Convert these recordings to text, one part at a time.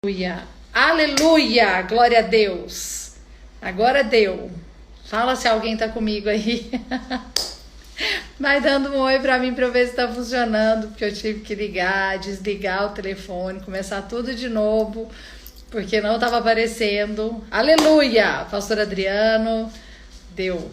Aleluia, aleluia, glória a Deus. Agora deu. Fala se alguém tá comigo aí. Vai dando um oi pra mim pra eu ver se tá funcionando, porque eu tive que ligar, desligar o telefone, começar tudo de novo, porque não tava aparecendo. Aleluia, pastor Adriano, deu.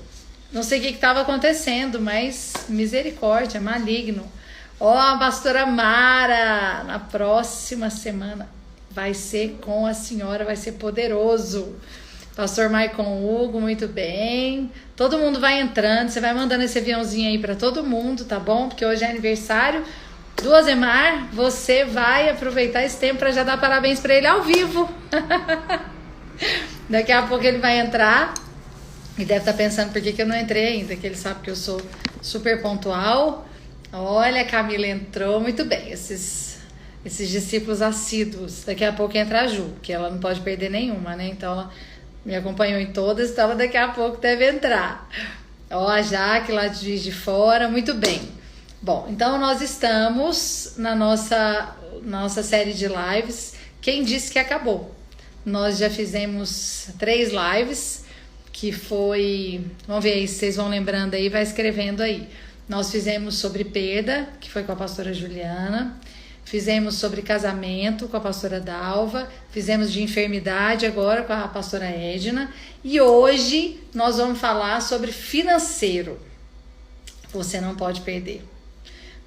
Não sei o que tava acontecendo, mas misericórdia, maligno. Ó, a pastora Mara, na próxima semana vai ser com a senhora, vai ser poderoso. Pastor Maicon Hugo, muito bem. Todo mundo vai entrando, você vai mandando esse aviãozinho aí pra todo mundo, tá bom? Porque hoje é aniversário do Azemar, você vai aproveitar esse tempo pra já dar parabéns pra ele ao vivo. Daqui a pouco ele vai entrar e deve estar pensando por que eu não entrei ainda, que ele sabe que eu sou super pontual. Olha, a Camila entrou, muito bem, esses discípulos assíduos. Daqui a pouco entra a Ju, que ela não pode perder nenhuma, né? Então ela me acompanhou em todas, então ela daqui a pouco deve entrar. Ó, a Jaque lá de Juiz de Fora, muito bem. Bom, então nós estamos na nossa série de lives. Quem disse que acabou? Nós já fizemos 3 lives, que foi... Vamos ver aí, se vocês vão lembrando aí, vai escrevendo aí. Nós fizemos sobre perda, que foi com a pastora Juliana. Fizemos sobre casamento com a pastora Dalva. Fizemos de enfermidade agora com a pastora Edna. E hoje nós vamos falar sobre financeiro. Você não pode perder.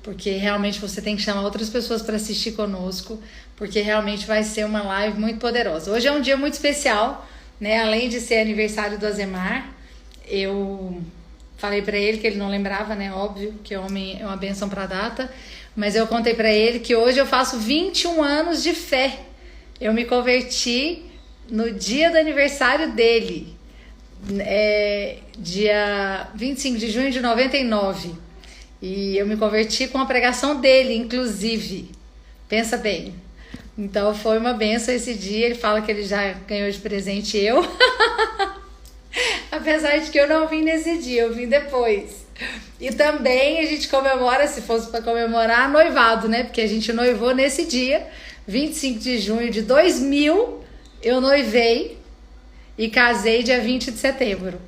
Porque realmente você tem que chamar outras pessoas para assistir conosco. Porque realmente vai ser uma live muito poderosa. Hoje é um dia muito especial, né? Além de ser aniversário do Azemar, eu falei para ele que ele não lembrava, né? Óbvio que homem é uma bênção para a data. Mas eu contei para ele que hoje eu faço 21 anos de fé. Eu me converti no dia do aniversário dele. Dia 25 de junho de 99. E eu me converti com a pregação dele, inclusive. Pensa bem. Então foi uma bênção esse dia. Ele fala que ele já ganhou de presente eu. Apesar de que eu não vim nesse dia, eu vim depois. E também a gente comemora, se fosse para comemorar, noivado, né? Porque a gente noivou nesse dia, 25 de junho de 2000, eu noivei e casei dia 20 de setembro.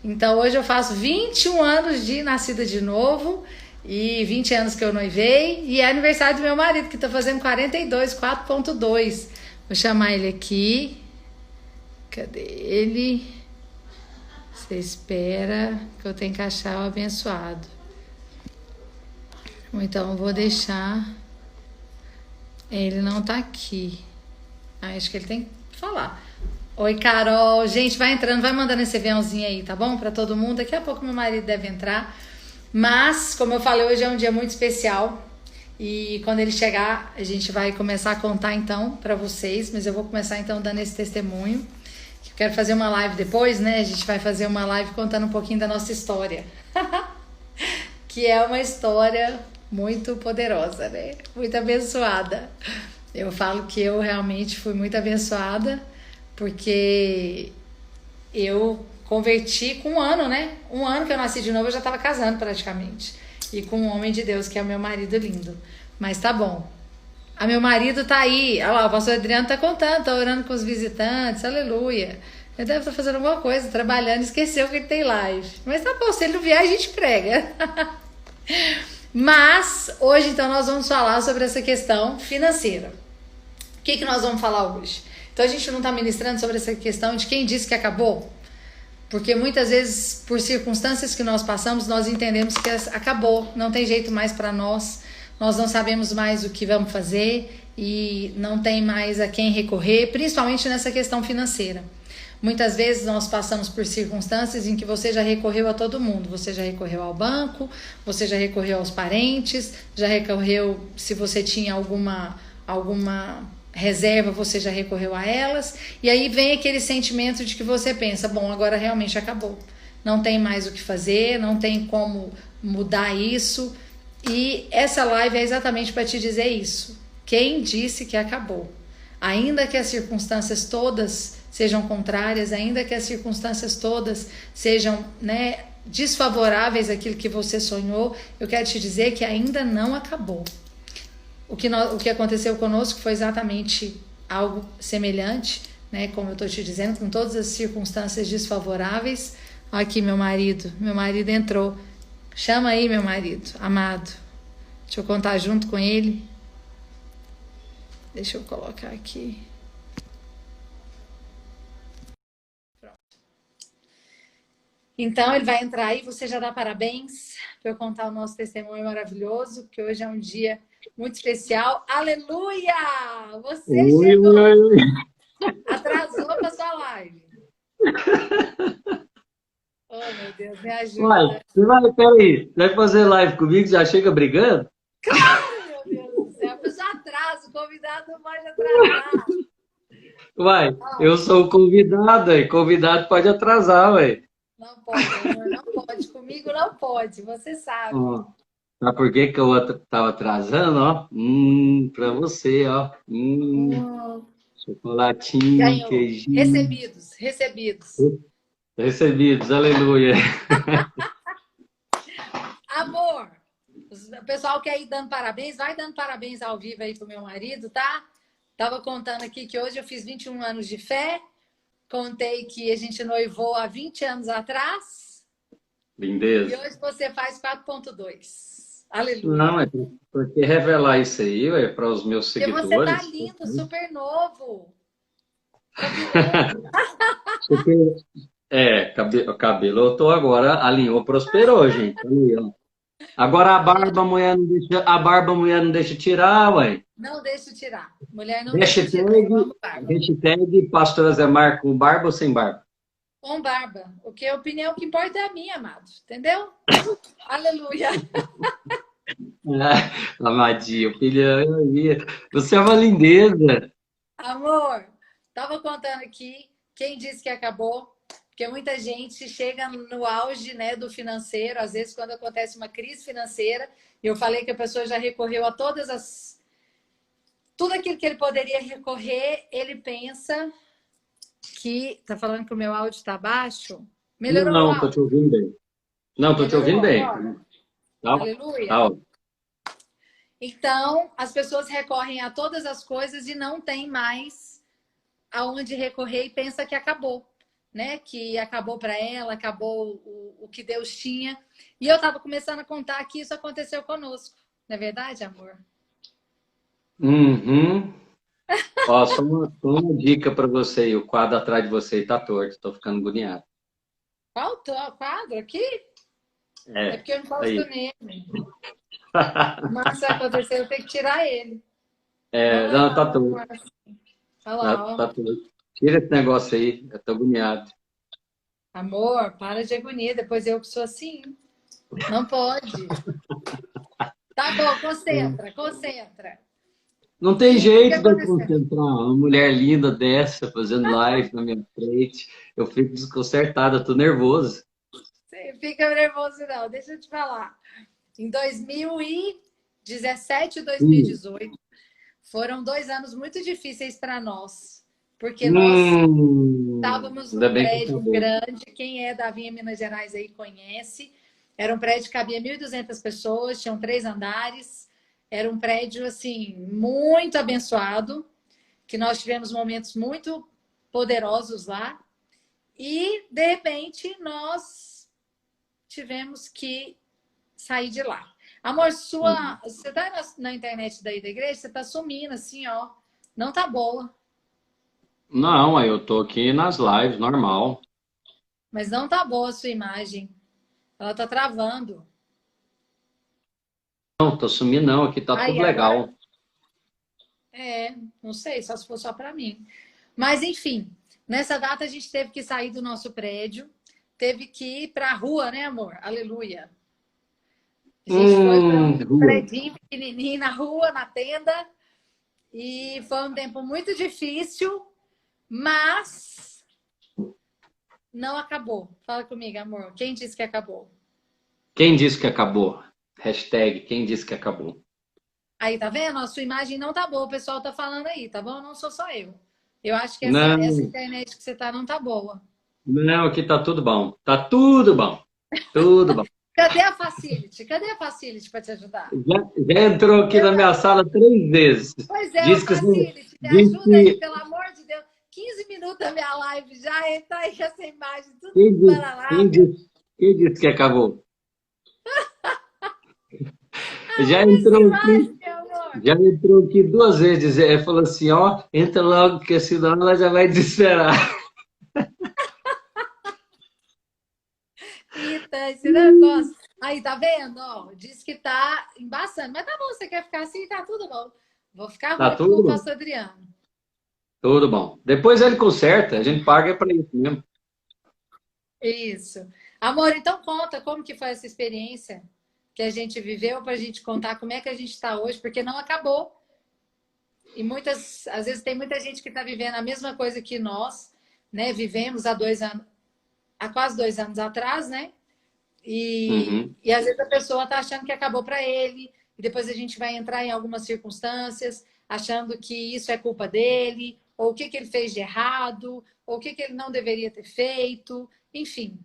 Então hoje eu faço 21 anos de nascida de novo e 20 anos que eu noivei. E é aniversário do meu marido, que tá fazendo 42, 4.2. Vou chamar ele aqui. Cadê ele? Você espera que eu tenho que achar o abençoado. Então eu vou deixar. Ele não tá aqui. Acho que ele tem que falar. Oi, Carol. Gente, vai entrando, vai mandando esse aviãozinho aí, tá bom? Pra todo mundo. Daqui a pouco meu marido deve entrar. Mas, como eu falei, hoje é um dia muito especial. E quando ele chegar, a gente vai começar a contar então pra vocês. Mas eu vou começar então dando esse testemunho. Quero fazer uma live depois, né? A gente vai fazer uma live contando um pouquinho da nossa história. Que é uma história muito poderosa, né? Muito abençoada. Eu falo que eu realmente fui muito abençoada, porque eu converti com 1 ano, né? 1 ano que eu nasci de novo, eu já estava casando praticamente. E com um homem de Deus, que é o meu marido lindo. Mas tá bom. A meu marido tá aí, olha lá, o pastor Adriano tá contando, tá orando com os visitantes, aleluia. Ele deve estar fazendo alguma coisa, trabalhando, esqueceu que ele tem live. Mas tá bom, se ele não vier, a gente prega. Mas, hoje então nós vamos falar sobre essa questão financeira. O que nós vamos falar hoje? Então a gente não tá ministrando sobre essa questão de quem disse que acabou? Porque muitas vezes, por circunstâncias que nós passamos, nós entendemos que acabou, não tem jeito mais para nós. Nós não sabemos mais o que vamos fazer e não tem mais a quem recorrer, principalmente nessa questão financeira. Muitas vezes nós passamos por circunstâncias em que você já recorreu a todo mundo. Você já recorreu ao banco, você já recorreu aos parentes, já recorreu, se você tinha alguma reserva, você já recorreu a elas. E aí vem aquele sentimento de que você pensa, bom, agora realmente acabou. Não tem mais o que fazer, não tem como mudar isso. E essa live é exatamente para te dizer isso. Quem disse que acabou? Ainda que as circunstâncias todas sejam contrárias, ainda que as circunstâncias todas sejam, né, desfavoráveis àquilo que você sonhou, eu quero te dizer que ainda não acabou. O que aconteceu conosco foi exatamente algo semelhante, né? Como eu estou te dizendo, com todas as circunstâncias desfavoráveis. Aqui meu marido entrou. Chama aí meu marido, amado. Deixa eu contar junto com ele. Deixa eu colocar aqui. Pronto. Então ele vai entrar aí, você já dá parabéns para eu contar o nosso testemunho maravilhoso, que hoje é um dia muito especial. Aleluia! Você chegou! Oi. Atrasou para sua live. Oh, meu Deus, me Uai, ajuda. peraí, vai fazer live comigo, já chega brigando? Claro, meu Deus do céu. Eu já atraso, o convidado não pode atrasar. Uai, Ó, eu sou o convidado, e convidado pode atrasar, ué. não pode, amor, não pode. Comigo não pode, você sabe. Ó, sabe por que que eu tava atrasando, ó? Pra você, ó. Hum, Chocolatinho, ganhou. queijinho. Recebidos, recebidos. Recebidos, aleluia. Amor, o pessoal quer ir dando parabéns, vai dando parabéns ao vivo aí pro meu marido, tá? Tava contando aqui que hoje eu fiz 21 anos de fé. Contei que a gente noivou há 20 anos atrás. E Lindeza. hoje você faz 4.2. Aleluia. Não, é porque revelar isso aí, ué, para os meus Porque você tá seguidores. lindo, super novo. Combinou. Super. Cabelo eu tô agora, alinhou, prosperou, gente. Ali, ó. Agora a barba a mulher não deixa tirar, ué. Não deixa eu tirar. Mulher não deixa eu Hashtag, tirar. Eu amo barba. hashtag Pastor Zemar com barba ou sem barba? Com barba. O que a opinião que importa é a minha, amado. Entendeu? Aleluia. Ah, amadinho, filha, você é uma lindeza. Amor, tava contando aqui quem disse que acabou. Porque muita gente chega no auge, né, do financeiro, às vezes quando acontece uma crise financeira, e eu falei que a pessoa já recorreu a tudo aquilo que ele poderia recorrer, ele pensa que tá falando que o meu áudio está baixo. Melhorou o Não, tô te áudio? ouvindo bem. Não, tô te Melhorou ouvindo bem. agora? Tá, Aleluia. tá, ó. Então, as pessoas recorrem a todas as coisas e não tem mais aonde recorrer e pensa que acabou, né? Que acabou para ela, acabou o que Deus tinha. E eu estava começando a contar que isso aconteceu conosco. Não é verdade, amor? Uhum. Ó, só uma dica para você aí. O quadro atrás de você tá torto. Tô ficando agoniado. Qual o quadro aqui? É É, porque eu não posso aí. nele. Mas se acontecer, eu tenho que tirar ele. É, Olha não, tá lá, torto. olha Tá, lá, ó. tá torto. Tira esse negócio aí. Eu tô agoniado. Amor, para de agonia, depois eu que sou assim. Não pode. Tá bom, concentra, concentra. Não tem E o que que jeito de eu aconteceu? concentrar uma mulher linda dessa fazendo live na minha frente. Eu fico desconcertada, tô nervoso. Você fica nervoso, não. Deixa eu te falar. Em 2017 e Hum, 2018 foram 2 anos muito difíceis para nós, porque nós estávamos ainda num bem que prédio acabou. grande. Quem é da Vinha Minas Gerais aí conhece. Era um prédio que cabia 1.200 pessoas, tinham 3 andares. Era um prédio assim muito abençoado, que nós tivemos momentos muito poderosos lá. E de repente nós tivemos que sair de lá. Amor, você tá na internet daí da igreja, você tá sumindo assim, ó. Não tá boa, Não, aí eu tô aqui nas lives, normal. mas não tá boa a sua imagem. Ela tá travando. Não, tô sumindo não, aqui tá Aí tudo agora, legal. não sei, só se for só para mim. Mas enfim, nessa data a gente teve que sair do nosso prédio, teve que ir para a rua, né, amor? Aleluia. A gente foi para um Rua. predinho pequenininho na rua, na tenda, e foi um tempo muito difícil, mas não acabou. Fala comigo, amor. Quem disse que acabou? Quem disse que acabou? Hashtag, quem disse que acabou? Aí, tá vendo? A sua imagem não tá boa, o pessoal tá falando aí, tá bom? Não sou só eu. Eu acho que essa Não, internet que você tá não tá boa. não, aqui tá tudo bom. Tá tudo bom. Tudo bom. Cadê a Facility? Cadê a Facility para te ajudar? Já entrou aqui na minha sala 3 vezes. Pois é, o Diz que Facility. me Diz ajuda aí, que, pelo amor de Deus. 15 minutos da minha live já, e tá aí essa imagem, tudo quem disse, bananada. quem disse que acabou? Já Arruma essa entrou imagem, aqui, meu amor. já entrou aqui duas vezes. Falou assim, ó, entra logo, que senão ela já vai desesperar. Eita, esse negócio. Aí, tá vendo? Ó, diz que tá embaçando. Mas tá bom, você quer ficar assim, tá tudo bom. Vou ficar Tá ruim pro tudo bom? pastor Adriano. Tudo bom. Depois ele conserta, a gente paga para isso mesmo. Isso. Amor, então conta como que foi essa experiência que a gente viveu pra gente contar como é que a gente tá hoje, porque não acabou. E às vezes tem muita gente que tá vivendo a mesma coisa que nós, né? Vivemos há quase 2 anos atrás, né? Uhum. E às vezes a pessoa está achando que acabou para ele, e depois a gente vai entrar em algumas circunstâncias achando que isso é culpa dele, ou o que, que ele fez de errado, ou o que, que ele não deveria ter feito. Enfim,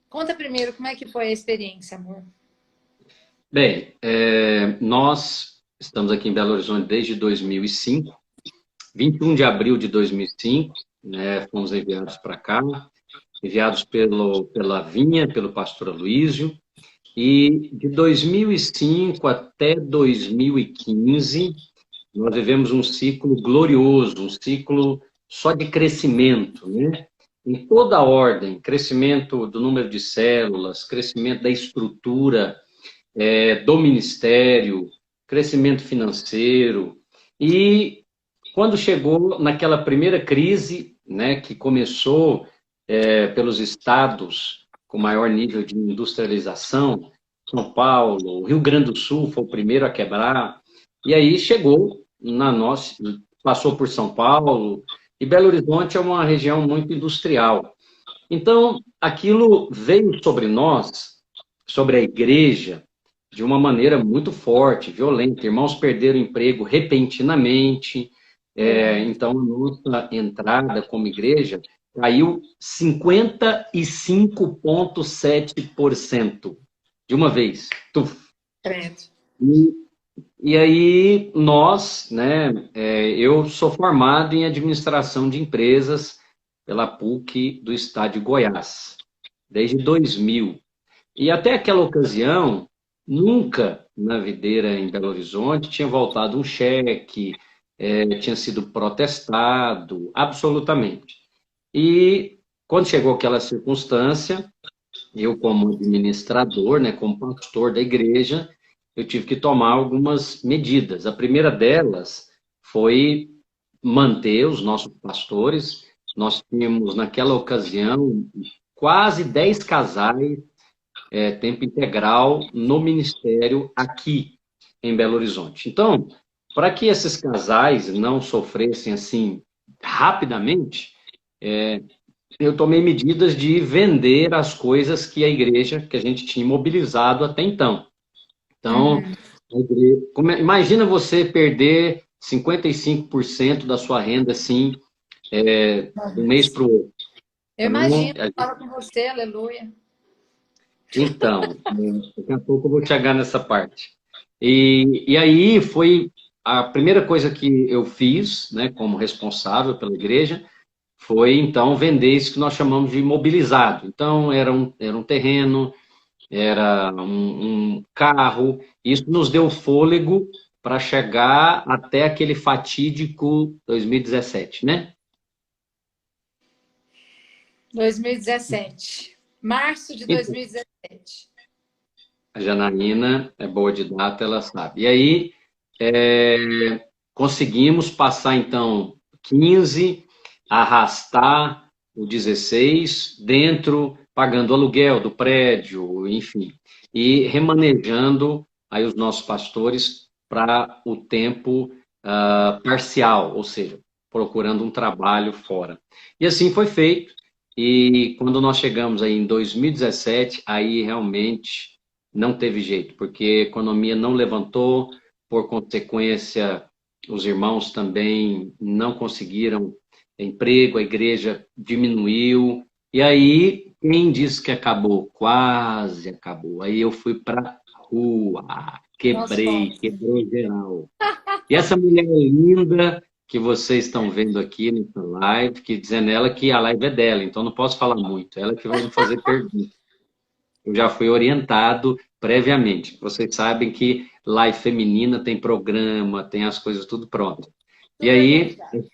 conta primeiro como é que foi a experiência, amor. Bem, nós estamos aqui em Belo Horizonte desde 2005, 21 de abril de 2005, né, fomos enviados para cá, enviados pela Vinha, pelo pastor Aloísio, e de 2005 até 2015, nós vivemos um ciclo glorioso, um ciclo só de crescimento, né? Em toda a ordem, crescimento do número de células, crescimento da estrutura, do ministério, crescimento financeiro. E quando chegou naquela primeira crise, né, que começou pelos estados com maior nível de industrialização, São Paulo, Rio Grande do Sul foi o primeiro a quebrar, e aí chegou na nossa, passou por São Paulo, e Belo Horizonte é uma região muito industrial. Então, aquilo veio sobre nós, sobre a igreja, de uma maneira muito forte, violenta. Irmãos perderam emprego repentinamente. Então, a nossa entrada como igreja caiu 55,7% de uma vez. Tuf. Credo. E, e aí, nós, né, eu sou formado em administração de empresas pela PUC do estado de Goiás, desde 2000. E até aquela ocasião, nunca na videira em Belo Horizonte tinha voltado um cheque, tinha sido protestado, absolutamente. E quando chegou aquela circunstância, eu como administrador, né, como pastor da igreja, eu tive que tomar algumas medidas. A primeira delas foi manter os nossos pastores. Nós tínhamos, naquela ocasião, quase 10 casais tempo integral no ministério aqui em Belo Horizonte. Então, para que esses casais não sofressem assim rapidamente, eu tomei medidas de vender as coisas que a igreja, que a gente tinha imobilizado até então. Então, Uhum. imagina você perder 55% da sua renda assim, de um mês para o outro. Eu Então, imagino, fala com você, aleluia. daqui a pouco eu vou chegar nessa parte. E aí foi a primeira coisa que eu fiz, né, como responsável pela igreja, foi então vender isso que nós chamamos de imobilizado. Então era um terreno, era um carro, isso nos deu fôlego para chegar até aquele fatídico 2017, né? 2017. Março de Então, 2017. a Janaína é boa de data, ela sabe. E aí conseguimos passar então 15, arrastar o 16 dentro, pagando aluguel do prédio, enfim, e remanejando aí os nossos pastores para o tempo parcial, ou seja, procurando um trabalho fora. E assim foi feito. E quando nós chegamos aí em 2017, aí realmente não teve jeito, porque a economia não levantou, por consequência, os irmãos também não conseguiram emprego, a igreja diminuiu. E aí, quem disse que acabou? Quase acabou. Aí eu fui para rua, Nós fomos. quebrou geral. E essa mulher linda que vocês estão vendo aqui nessa live, que dizendo ela que a live é dela, então não posso falar muito. Ela que vai me fazer perguntas. Eu já fui orientado previamente. Vocês sabem que live feminina tem programa, tem as coisas tudo pronto. E Tudo aí, organizado.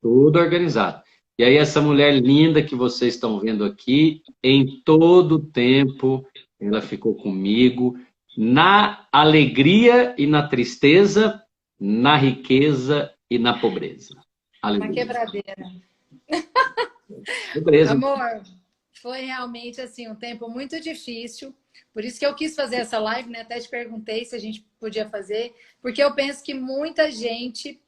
tudo organizado. E aí, essa mulher linda que vocês estão vendo aqui, em todo o tempo, ela ficou comigo, na alegria e na tristeza, na riqueza e na pobreza. Na Aleluia. quebradeira. Pobreza. Amor, foi realmente assim um tempo muito difícil. Por isso que eu quis fazer essa live, né? Até te perguntei se a gente podia fazer, porque eu penso que muita gente,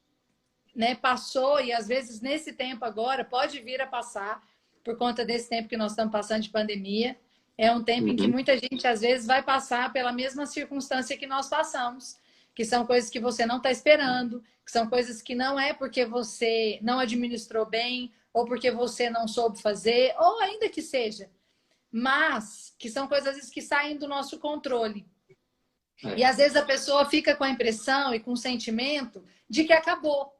né, passou e às vezes nesse tempo agora pode vir a passar por conta desse tempo que nós estamos passando de pandemia. É um tempo em que Uhum. muita gente às vezes vai passar pela mesma circunstância que nós passamos, que são coisas que você não está esperando, que são coisas que não é porque você não administrou bem ou porque você não soube fazer, ou ainda que seja, mas que são coisas às vezes que saem do nosso controle. E É. às vezes a pessoa fica com a impressão e com o sentimento de que acabou,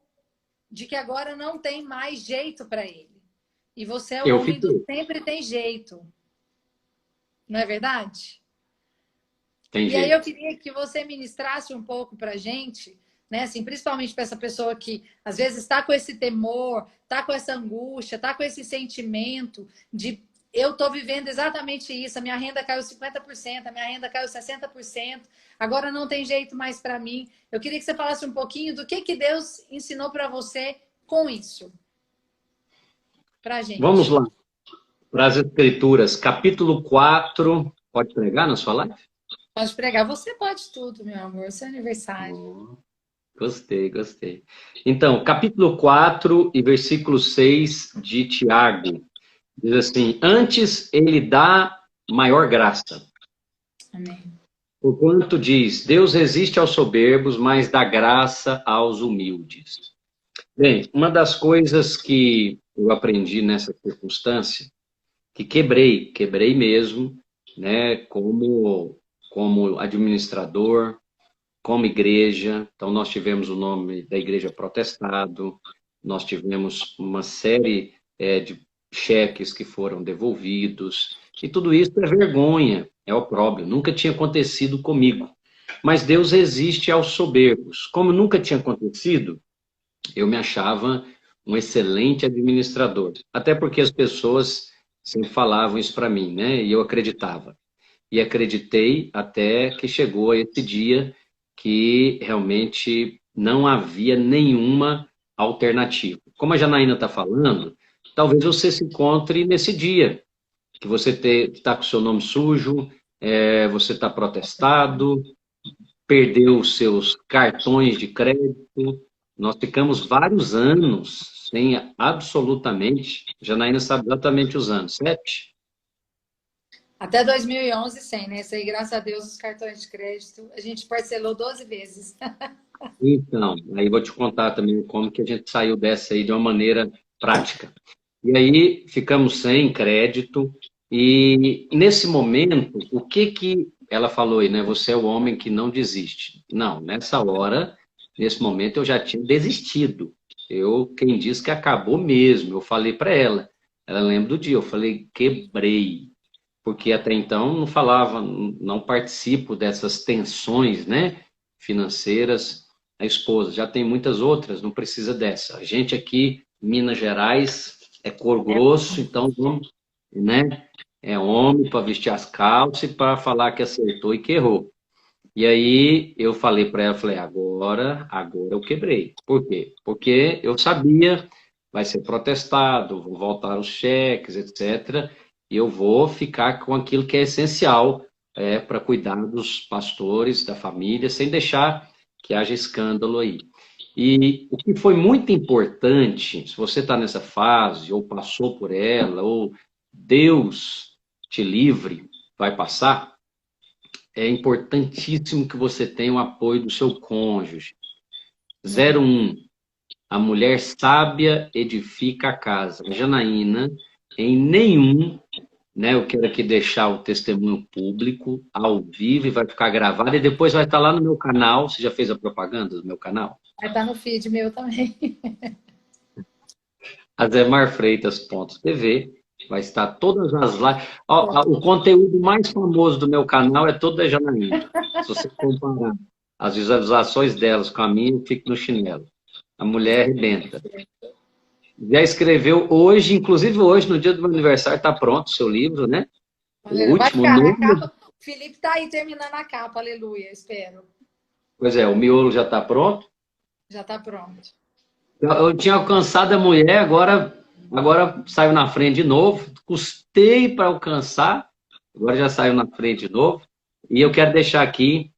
de que agora não tem mais jeito para ele. E você é o Eu homem do fiquei. sempre tem jeito, não é verdade? Tem E aí eu jeito. queria que você ministrasse um pouco para a gente, né? Assim, principalmente para essa pessoa que às vezes está com esse temor, está com essa angústia, está com esse sentimento de eu estou vivendo exatamente isso, a minha renda caiu 50%, a minha renda caiu 60%, agora não tem jeito mais para mim. Eu queria que você falasse um pouquinho do que Deus ensinou para você com isso, para a Vamos gente. lá para as Escrituras, capítulo 4. Pode pregar na sua live? Pode pregar, você pode tudo, meu amor, seu aniversário. Oh, gostei, gostei. Então, capítulo 4 e versículo 6 de Tiago. Diz assim: Antes ele dá maior graça. Amém. Porquanto diz: Deus resiste aos soberbos, mas dá graça aos humildes. Bem, uma das coisas que eu aprendi nessa circunstância, que quebrei mesmo, né, como administrador, como igreja. Então, nós tivemos o nome da igreja protestado, nós tivemos uma série de cheques que foram devolvidos, e tudo isso é vergonha, é opróbrio, nunca tinha acontecido comigo. Mas Deus resiste aos soberbos. Como nunca tinha acontecido, eu me achava um excelente administrador. Até porque as pessoas sempre falavam isso para mim, né? E eu acreditava. E acreditei até que chegou esse dia que realmente não havia nenhuma alternativa. Como a Janaína está falando, talvez você se encontre nesse dia, que você está com o seu nome sujo, você está protestado, perdeu os seus cartões de crédito. Nós ficamos vários anos sem absolutamente, Janaína sabe exatamente os anos, 7? Até 2011, sem, né? Isso aí, graças a Deus, os cartões de crédito, a gente parcelou 12 vezes. Então, aí vou te contar também como que a gente saiu dessa aí de uma maneira prática. E aí ficamos sem crédito e nesse momento, o que que ela falou aí, né? Você é o homem que não desiste. Não, nessa hora, nesse momento eu já tinha desistido. Quem disse que acabou mesmo, eu falei para ela. Ela lembra do dia, eu falei, quebrei. Porque até então não falava, não participo dessas tensões, né, financeiras. A esposa já tem muitas outras, não precisa dessa. A gente aqui, Minas Gerais, é cor grosso, então vamos, né? É homem para vestir as calças e para falar que acertou e que errou. E aí eu falei para ela, falei, agora eu quebrei. Por quê? Porque eu sabia, vai ser protestado, vão voltar os cheques, etc. E eu vou ficar com aquilo que é essencial para cuidar dos pastores, da família, sem deixar que haja escândalo aí. E o que foi muito importante, se você está nessa fase, ou passou por ela, ou Deus te livre, vai passar, é importantíssimo que você tenha o apoio do seu cônjuge. 01. A mulher sábia edifica a casa. Janaína, em nenhum né? Eu quero aqui deixar o testemunho público, ao vivo, e vai ficar gravado, e depois vai estar lá no meu canal. Você já fez a propaganda do meu canal? Vai estar no feed meu também. azemarfreitas.tv. Vai estar todas as lives. Ó, o conteúdo mais famoso do meu canal é todo da Janaína. Se você comparar as visualizações delas com a minha, eu fico no chinelo. A mulher arrebenta. Já escreveu hoje, inclusive hoje, no dia do meu aniversário, está pronto o seu livro, né? O Vai último, ficar, né? A novo. capa. O Felipe tá aí terminando a capa, aleluia, espero. Pois é, o miolo já está pronto. Já tá pronto. Eu tinha alcançado a mulher, agora saiu na frente de novo. Custei para alcançar, agora já saiu na frente de novo. E eu quero deixar aqui,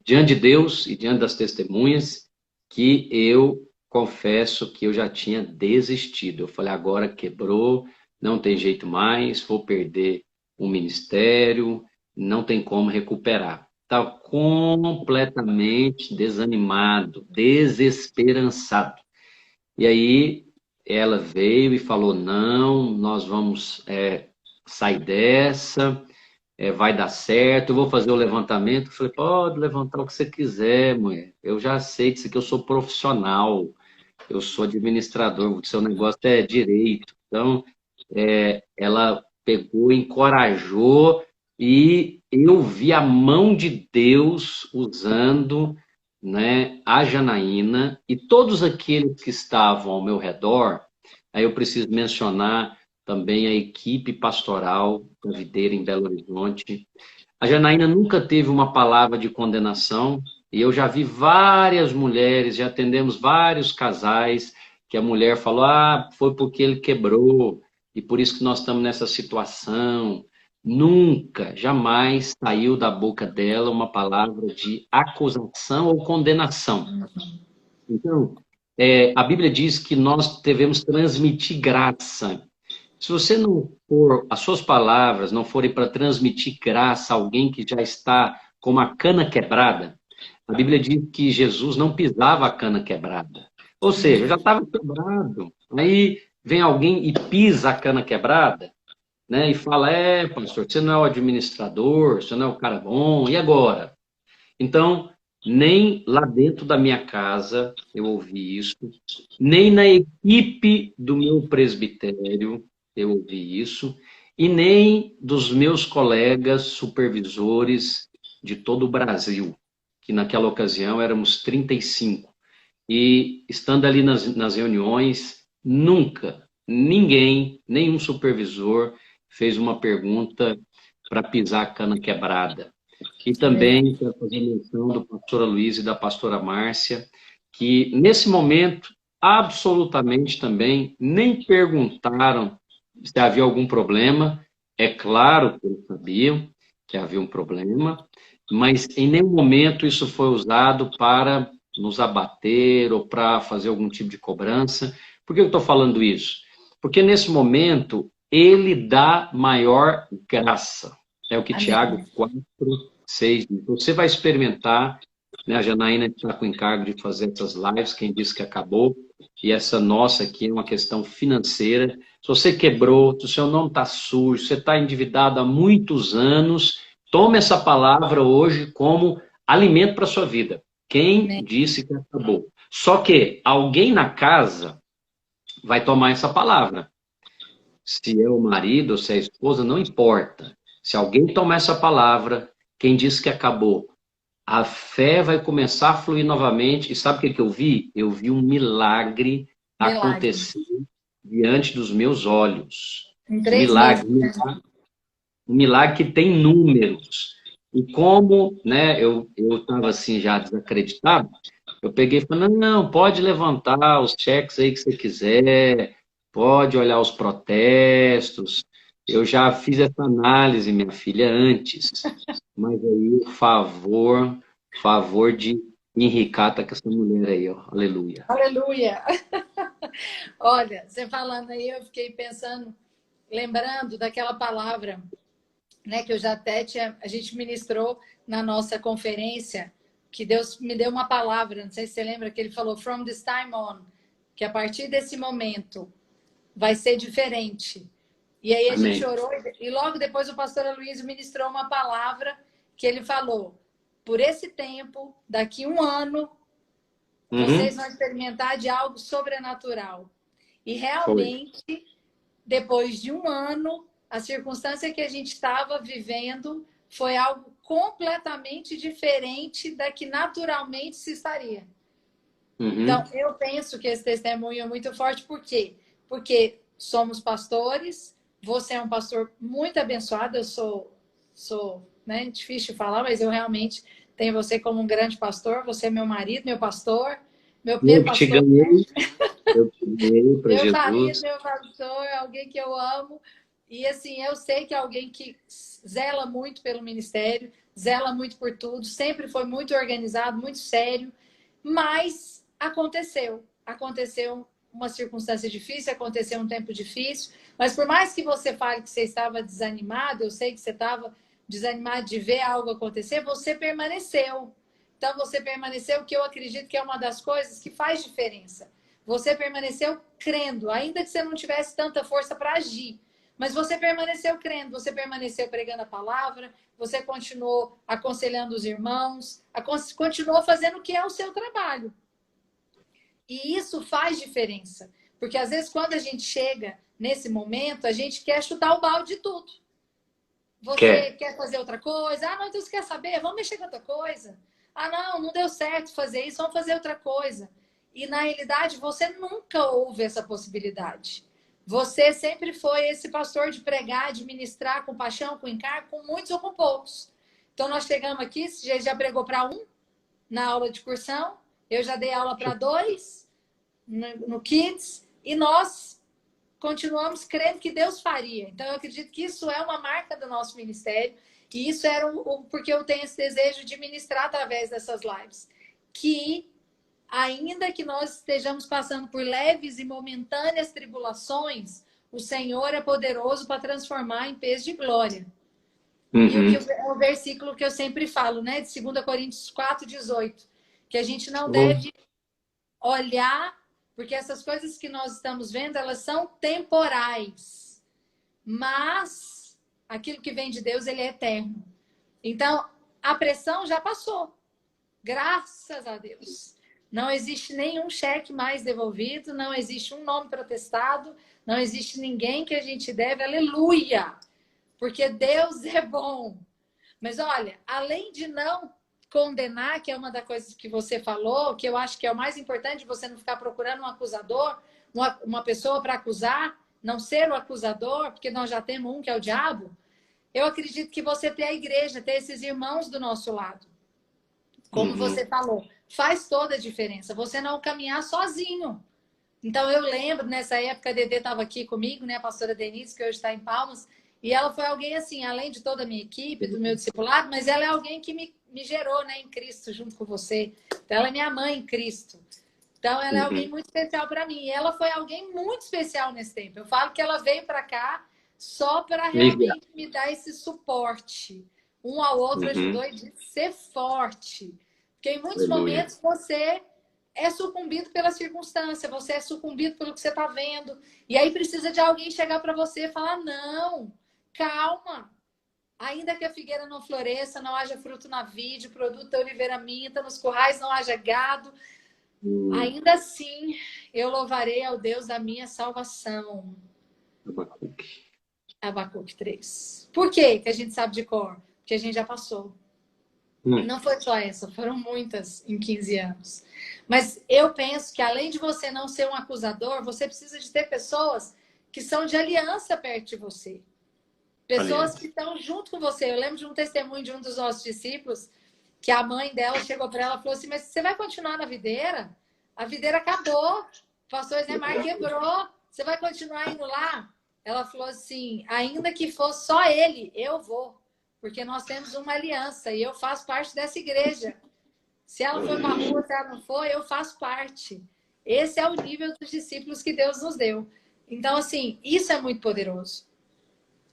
diante de Deus e diante das testemunhas, que eu confesso que eu já tinha desistido. Eu falei, agora quebrou, não tem jeito mais, vou perder o ministério, não tem como recuperar. Estava completamente desanimado, desesperançado. E aí ela veio e falou, não, nós vamos sair dessa, vai dar certo, eu vou fazer o levantamento. Eu falei, pode levantar o que você quiser, mulher. Eu já sei disso que eu sou profissional, eu sou administrador, o seu negócio é direito. Então, ela pegou, encorajou e eu vi a mão de Deus usando, né, a Janaína e todos aqueles que estavam ao meu redor. Aí eu preciso mencionar também a equipe pastoral da Videira em Belo Horizonte. A Janaína nunca teve uma palavra de condenação, e eu já vi várias mulheres, já atendemos vários casais, que a mulher falou, foi porque ele quebrou, e por isso que nós estamos nessa situação. Nunca, jamais saiu da boca dela uma palavra de acusação ou condenação. Então, a Bíblia diz que nós devemos transmitir graça. Se você não for, as suas palavras não forem para transmitir graça a alguém que já está com uma cana quebrada, a Bíblia diz que Jesus não pisava a cana quebrada. Ou seja, já estava quebrado. Aí vem alguém e pisa a cana quebrada, né? E fala, pastor, você não é o administrador, você não é o cara bom, e agora? Então, nem lá dentro da minha casa eu ouvi isso, nem na equipe do meu presbitério eu ouvi isso, e nem dos meus colegas supervisores de todo o Brasil, que naquela ocasião éramos 35. E estando ali nas reuniões, nunca, ninguém, nenhum supervisor fez uma pergunta para pisar a cana quebrada. E também quero fazer menção do pastor Luiz e da pastora Márcia, que nesse momento, absolutamente também, nem perguntaram se havia algum problema. É claro que eles sabiam que havia um problema, mas em nenhum momento isso foi usado para nos abater ou para fazer algum tipo de cobrança. Por que eu estou falando isso? Porque nesse momento ele dá maior graça. É o que Tiago 4:6 diz. Você vai experimentar, né? A Janaína está com o encargo de fazer essas lives, quem disse que acabou, e essa nossa aqui é uma questão financeira. Se você quebrou, se o seu nome está sujo, você está endividado há muitos anos, tome essa palavra hoje como alimento para a sua vida. Quem disse que acabou? Só que alguém na casa vai tomar essa palavra. Se é o marido ou se é a esposa, não importa. Se alguém tomar essa palavra, quem disse que acabou? A fé vai começar a fluir novamente. E sabe o que eu vi? Eu vi um milagre acontecer diante dos meus olhos. Em 3 meses. Um milagre que tem números. E como, né, eu estava assim já desacreditado, eu peguei e falei, não, pode levantar os cheques aí que você quiser, pode olhar os protestos. Eu já fiz essa análise, minha filha, antes. Mas aí, o favor de enricar tá com essa mulher aí, ó. Aleluia. Aleluia. Olha, você falando aí, eu fiquei pensando, lembrando daquela palavra, né, que eu já até a gente ministrou na nossa conferência, que Deus me deu uma palavra, não sei se você lembra, que ele falou, from this time on, que a partir desse momento vai ser diferente. E aí a gente Amém. orou e logo depois o pastor Aloysio ministrou uma palavra que ele falou: por esse tempo, daqui 1 ano, vocês vão experimentar de algo sobrenatural. E Foi. realmente, depois de 1 ano, a circunstância que a gente estava vivendo foi algo completamente diferente da que naturalmente se estaria. Então, eu penso que esse testemunho é muito forte. Por quê? Porque somos pastores, você é um pastor muito abençoado, eu sou, né, difícil de falar, mas eu realmente tenho você como um grande pastor, você é meu marido, meu pastor, meu primeiro Eu que te pastor, ganhei, eu te ganhei para meu marido, Jesus. meu pastor, alguém que eu amo. E assim, eu sei que é alguém que zela muito pelo ministério, zela muito por tudo, sempre foi muito organizado, muito sério, mas aconteceu uma circunstância difícil, aconteceu um tempo difícil, mas por mais que você fale que você estava desanimado, eu sei que você estava desanimado de ver algo acontecer, você permaneceu. Então você permaneceu, que eu acredito que é uma das coisas que faz diferença. Você permaneceu crendo, ainda que você não tivesse tanta força para agir. Mas você permaneceu crendo, você permaneceu pregando a palavra, você continuou aconselhando os irmãos, continuou fazendo o que é o seu trabalho. E isso faz diferença. Porque às vezes quando a gente chega nesse momento, a gente quer chutar o balde de tudo. Você quer fazer outra coisa? Ah, não, então você quer saber? Vamos mexer com outra coisa. Ah, não, não deu certo fazer isso, vamos fazer outra coisa. E na realidade, você nunca houve essa possibilidade. Você sempre foi esse pastor de pregar, de ministrar com paixão, com encargo, com muitos ou com poucos. Então, nós chegamos aqui, você já pregou para 1 na aula de cursão, eu já dei aula para 2 no Kids, e nós continuamos crendo que Deus faria. Então, eu acredito que isso é uma marca do nosso ministério. E isso era porque eu tenho esse desejo de ministrar através dessas lives. Que, ainda que nós estejamos passando por leves e momentâneas tribulações, o Senhor é poderoso para transformar em peso de glória. E o versículo que eu sempre falo, né? De 2 Coríntios 4:18. Que a gente não deve olhar, porque essas coisas que nós estamos vendo, elas são temporais. Mas aquilo que vem de Deus, ele é eterno. Então, a pressão já passou. Graças a Deus. Não existe nenhum cheque mais devolvido, não existe um nome protestado, não existe ninguém que a gente deve. Aleluia! Porque Deus é bom. Mas olha, além de não condenar, que é uma das coisas que você falou, que eu acho que é o mais importante, você não ficar procurando um acusador, uma pessoa para acusar, não ser o acusador, porque nós já temos um que é o diabo. Eu acredito que você ter a igreja, ter esses irmãos do nosso lado. Como você falou, faz toda a diferença. Você não caminhar sozinho. Então, eu lembro, nessa época, a Dedê estava aqui comigo, né? A pastora Denise, que hoje está em Palmas. E ela foi alguém, assim, além de toda a minha equipe, do meu discipulado, mas ela é alguém que me gerou, né, em Cristo, junto com você. Então, ela é minha mãe em Cristo. Então, ela é alguém muito especial para mim. E ela foi alguém muito especial nesse tempo. Eu falo que ela veio para cá só para realmente me dar esse suporte. Um ao outro ajudou e disse ser forte. Porque em muitos momentos você é sucumbido pela circunstância, você é sucumbido pelo que você está vendo. E aí precisa de alguém chegar para você e falar, não, calma. Ainda que a figueira não floresça, não haja fruto na vide, o produto da oliveira minta, nos currais não haja gado. Ainda assim, eu louvarei ao Deus da minha salvação. Abacuque 3. Por quê que a gente sabe de cor? Porque a gente já passou. Não foi só essa, foram muitas em 15 anos. Mas eu penso que além de você não ser um acusador, você precisa de ter pessoas que são de aliança perto de você. Pessoas que estão junto com você. Eu lembro de um testemunho de um dos nossos discípulos, que a mãe dela chegou para ela e falou assim, mas você vai continuar na videira? A videira acabou, o pastor Znemar quebrou, você vai continuar indo lá? Ela falou assim, ainda que fosse só ele, eu vou. Porque nós temos uma aliança e eu faço parte dessa igreja. Se ela for para a rua, se ela não for, eu faço parte. Esse é o nível dos discípulos que Deus nos deu. Então, assim, isso é muito poderoso.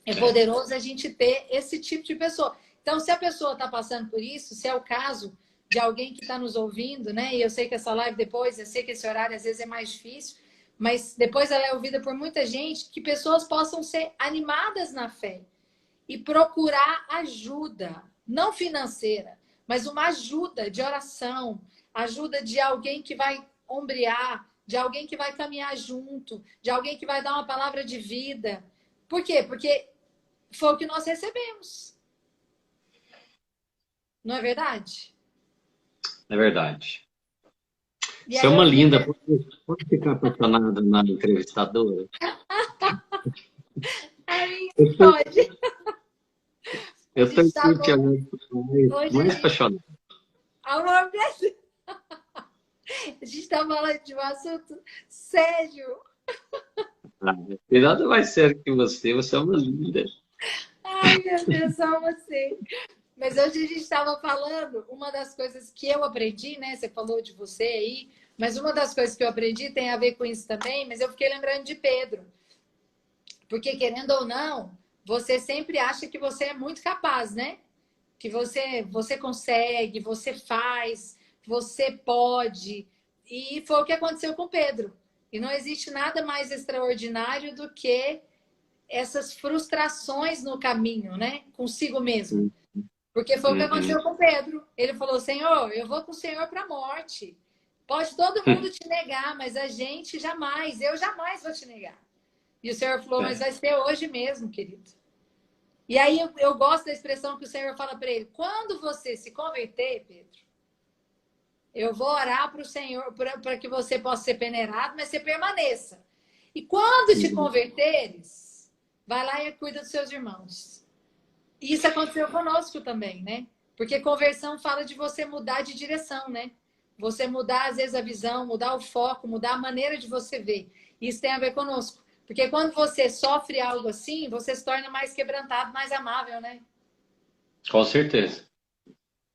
É poderoso a gente ter esse tipo de pessoa. Então, se a pessoa está passando por isso, se é o caso de alguém que está nos ouvindo, né? E eu sei que essa live depois, eu sei que esse horário às vezes é mais difícil, mas depois ela é ouvida por muita gente, que pessoas possam ser animadas na fé e procurar ajuda, não financeira, mas uma ajuda de oração, ajuda de alguém que vai ombrear, de alguém que vai caminhar junto, de alguém que vai dar uma palavra de vida. Por quê? Porque foi o que nós recebemos. Não é verdade? É verdade. E Você é aí eu uma fiquei. linda. Pode ficar apaixonada na entrevistadora? Aí Eu tô, pode. A eu tô gente aqui te estava. olhando Hoje a mais gente. apaixonado. Amor, a gente está falando de um assunto sério. Ah, tem nada mais sério que você é uma linda. Ai, meu Deus, só você. Mas hoje a gente estava falando, uma das coisas que eu aprendi, né? Você falou de você aí, mas uma das coisas que eu aprendi tem a ver com isso também, mas eu fiquei lembrando de Pedro. Porque, querendo ou não, você sempre acha que você é muito capaz, né? Que você consegue, você faz, você pode. E foi o que aconteceu com Pedro. E não existe nada mais extraordinário do que essas frustrações no caminho, né? Consigo mesmo. Porque foi o que Uhum. aconteceu com Pedro. Ele falou: Senhor, eu vou com o Senhor para a morte. Pode todo mundo te negar, mas a gente jamais, eu jamais vou te negar. E o Senhor falou: mas É. vai ser hoje mesmo, querido. E aí eu gosto da expressão que o Senhor fala para ele: quando você se converter, Pedro, eu vou orar para o Senhor para que você possa ser peneirado, mas você permaneça. E quando te Uhum. converteres, vai lá e cuida dos seus irmãos. E isso aconteceu conosco também, né? Porque conversão fala de você mudar de direção, né? Você mudar, às vezes, a visão, mudar o foco, mudar a maneira de você ver. Isso tem a ver conosco. Porque quando você sofre algo assim, você se torna mais quebrantado, mais amável, né? Com certeza.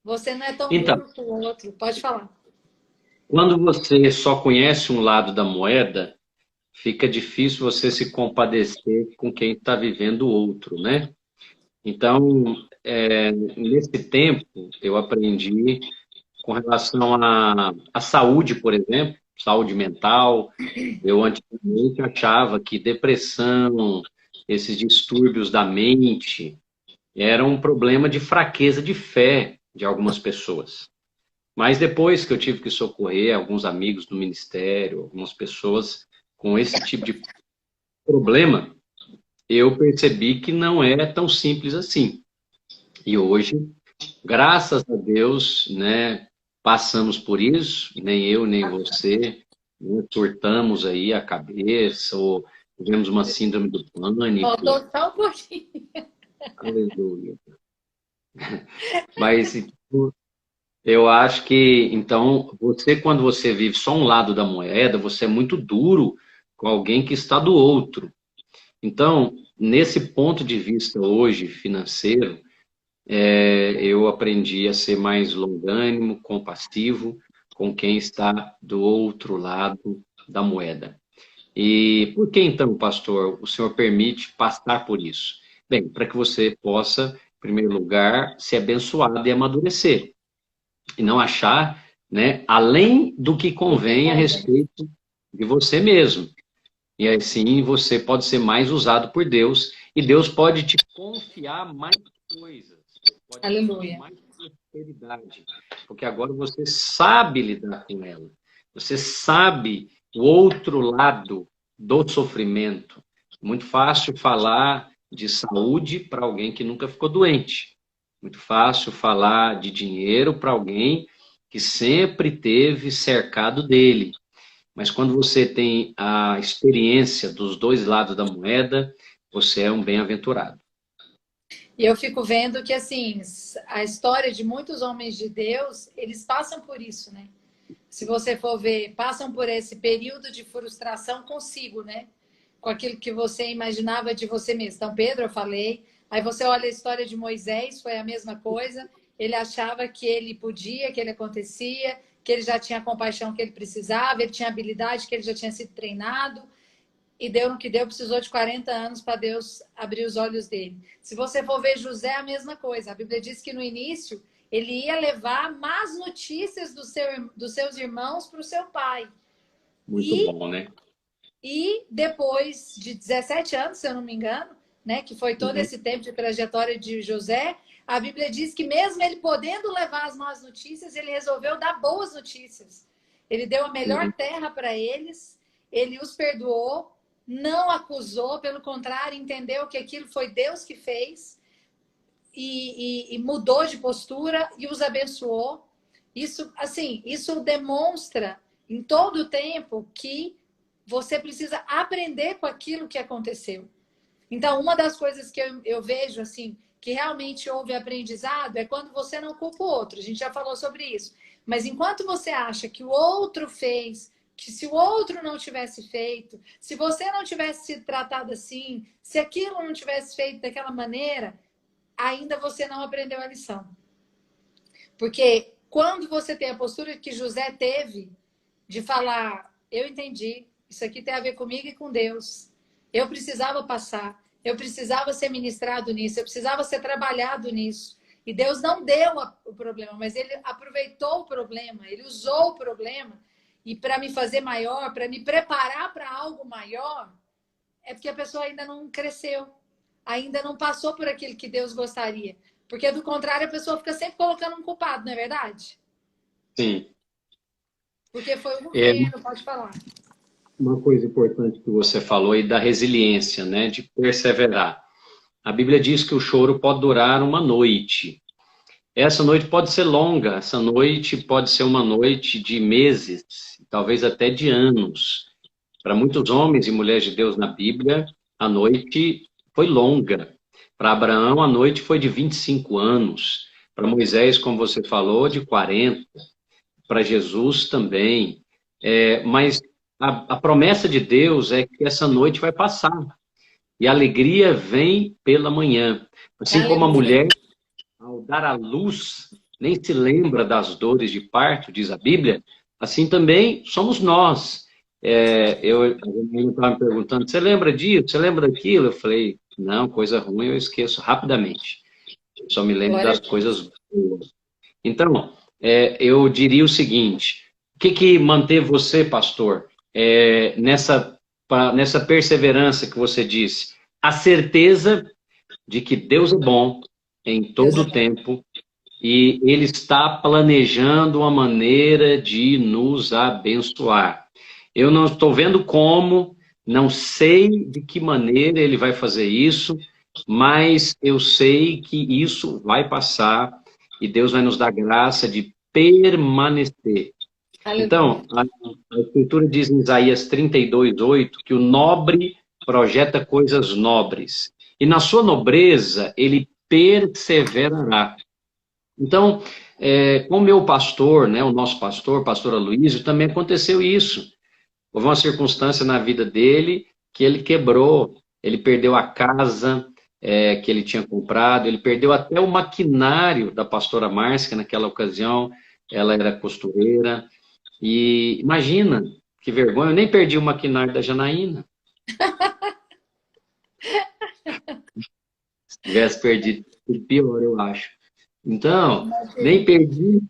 Você não é tão Então, duro com o outro. Pode falar. quando você só conhece um lado da moeda, fica difícil você se compadecer com quem está vivendo o outro, né? Então, nesse tempo, eu aprendi com relação à saúde, por exemplo, saúde mental. Eu antigamente achava que depressão, esses distúrbios da mente, eram um problema de fraqueza de fé de algumas pessoas. Mas depois que eu tive que socorrer alguns amigos do ministério, algumas pessoas com esse tipo de problema, eu percebi que não é tão simples assim. E hoje, graças a Deus, né, passamos por isso, nem eu nem você, né, surtamos aí a cabeça, ou tivemos uma síndrome do pânico, Faltou só um pouquinho. aleluia. Mas eu acho que, então, você, quando você vive só um lado da moeda, você é muito duro com alguém que está do outro. Então, nesse ponto de vista hoje, financeiro, eu aprendi a ser mais longânimo, compassivo com quem está do outro lado da moeda. E por que então, pastor, o senhor permite passar por isso? Bem, para que você possa, em primeiro lugar, ser abençoado e amadurecer, e não achar, né, além do que Do que convém a convém. respeito de você mesmo. E assim você pode ser mais usado por Deus e Deus pode te confiar mais coisas, pode te dar Aleluia. mais prosperidade, porque agora você sabe lidar com ela. Você sabe o outro lado do sofrimento. Muito fácil falar de saúde para alguém que nunca ficou doente. Muito fácil falar de dinheiro para alguém que sempre teve cercado dele. Mas quando você tem a experiência dos dois lados da moeda, você é um bem-aventurado. E eu fico vendo que, assim, a história de muitos homens de Deus, eles passam por isso, né? Se você for ver, passam por esse período de frustração consigo, né? Com aquilo que você imaginava de você mesmo. Então, Pedro, eu falei. Aí você olha a história de Moisés, foi a mesma coisa. Ele achava que ele podia, que ele acontecia, que ele já tinha a compaixão que ele precisava, ele tinha habilidade, que ele já tinha sido treinado. E deu no que deu, precisou de 40 anos para Deus abrir os olhos dele. Se você for ver José, a mesma coisa. A Bíblia diz que no início ele ia levar más notícias dos seus irmãos para o seu pai. Muito E bom, né? E depois de 17 anos, se eu não me engano, né, que foi todo Uhum. esse tempo de trajetória de José, a Bíblia diz que mesmo ele podendo levar as más notícias, ele resolveu dar boas notícias. Ele deu a melhor Uhum. terra para eles, ele os perdoou, não acusou, pelo contrário, entendeu que aquilo foi Deus que fez e mudou de postura e os abençoou. Isso, assim, isso demonstra em todo o tempo que você precisa aprender com aquilo que aconteceu. Então, uma das coisas que eu vejo, assim, que realmente houve aprendizado é quando você não culpa o outro. A gente já falou sobre isso. Mas enquanto você acha que o outro fez, que se o outro não tivesse feito, se você não tivesse sido tratado assim, se aquilo não tivesse feito daquela maneira, ainda você não aprendeu a lição. Porque quando você tem a postura que José teve de falar, eu entendi, isso aqui tem a ver comigo e com Deus. Eu precisava passar, eu precisava ser ministrado nisso, eu precisava ser trabalhado nisso. E Deus não deu o problema, mas ele aproveitou o problema, ele usou o problema e para me fazer maior, para me preparar para algo maior, é porque a pessoa ainda não cresceu, ainda não passou por aquilo que Deus gostaria. Porque do contrário, a pessoa fica sempre colocando um culpado, não é verdade? Sim. Porque foi o É governo, pode falar. uma coisa importante que você falou aí da resiliência, né, de perseverar. A Bíblia diz que o choro pode durar uma noite. Essa noite pode ser longa, essa noite pode ser uma noite de meses, talvez até de anos. Para muitos homens e mulheres de Deus na Bíblia, a noite foi longa. Para Abraão, a noite foi de 25 anos. Para Moisés, como você falou, de 40. Para Jesus também. Mas a promessa de Deus é que essa noite vai passar. E a alegria vem pela manhã. Assim como a Aleluia. mulher, ao dar à luz, nem se lembra das dores de parto, diz a Bíblia, assim também somos nós. A menina estava me perguntando, você lembra disso? Você lembra daquilo? Eu falei, não, coisa ruim eu esqueço rapidamente. Eu só me lembro Glória a das Deus. coisas boas. Então, eu diria o seguinte, o que manteve você, pastor, nessa perseverança que você disse? A certeza de que Deus é bom em Deus todo é o bom. tempo e Ele está planejando uma maneira de nos abençoar. Eu não estou vendo como, não sei de que maneira Ele vai fazer isso, mas eu sei que isso vai passar e Deus vai nos dar graça de permanecer. Aleluia. Então, a Escritura diz em Isaías 32:8 que o nobre projeta coisas nobres, e na sua nobreza ele perseverará. Então, com o meu pastor, né, o nosso pastor, pastor Aloysio, também aconteceu isso. Houve uma circunstância na vida dele que ele quebrou, ele perdeu a casa que ele tinha comprado, ele perdeu até o maquinário da pastora Márcia, que naquela ocasião ela era costureira, e imagina, que vergonha, eu nem perdi o maquinário da Janaína. Se tivesse perdido, seria pior, eu acho. Então, nem Imagina. perdi.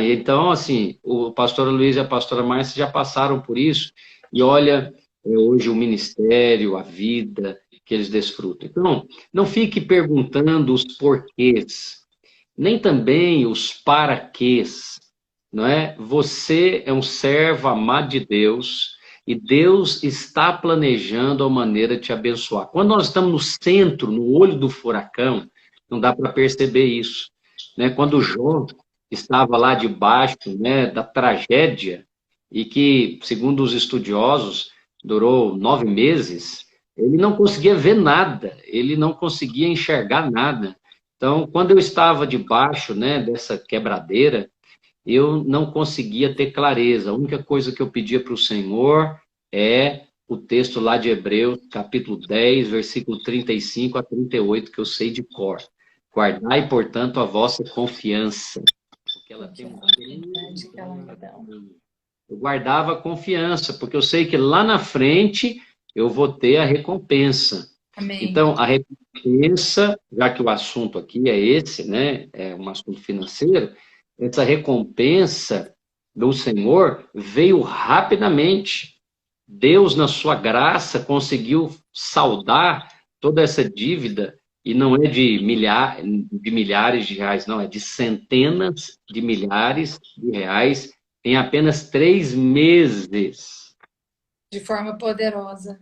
Então, assim, o pastor Luiz e a pastora Márcia já passaram por isso, e olha, hoje o ministério, a vida que eles desfrutam. Então, não fique perguntando os porquês, nem também os paraquês, não é? Você é um servo amado de Deus e Deus está planejando a maneira de te abençoar. Quando nós estamos no centro, no olho do furacão, não dá para perceber isso, né? Quando Jó estava lá debaixo, né, da tragédia e que, segundo os estudiosos, durou 9 meses, ele não conseguia ver nada, ele não conseguia enxergar nada. Então, quando eu estava debaixo, né, dessa quebradeira, eu não conseguia ter clareza. A única coisa que eu pedia para o Senhor é o texto lá de Hebreus, capítulo 10, versículo 35 a 38, que eu sei de cor. Guardai, portanto, a vossa confiança, porque ela Porque tem um é grande que ela me dá. Eu guardava a confiança, porque eu sei que lá na frente eu vou ter a recompensa. Amém. Então, a recompensa, já que o assunto aqui é esse, né, é um assunto financeiro, essa recompensa do Senhor veio rapidamente. Deus, na sua graça, conseguiu saldar toda essa dívida, e não é de milhares de reais, não, é de centenas de milhares de reais em apenas 3 meses. De forma poderosa.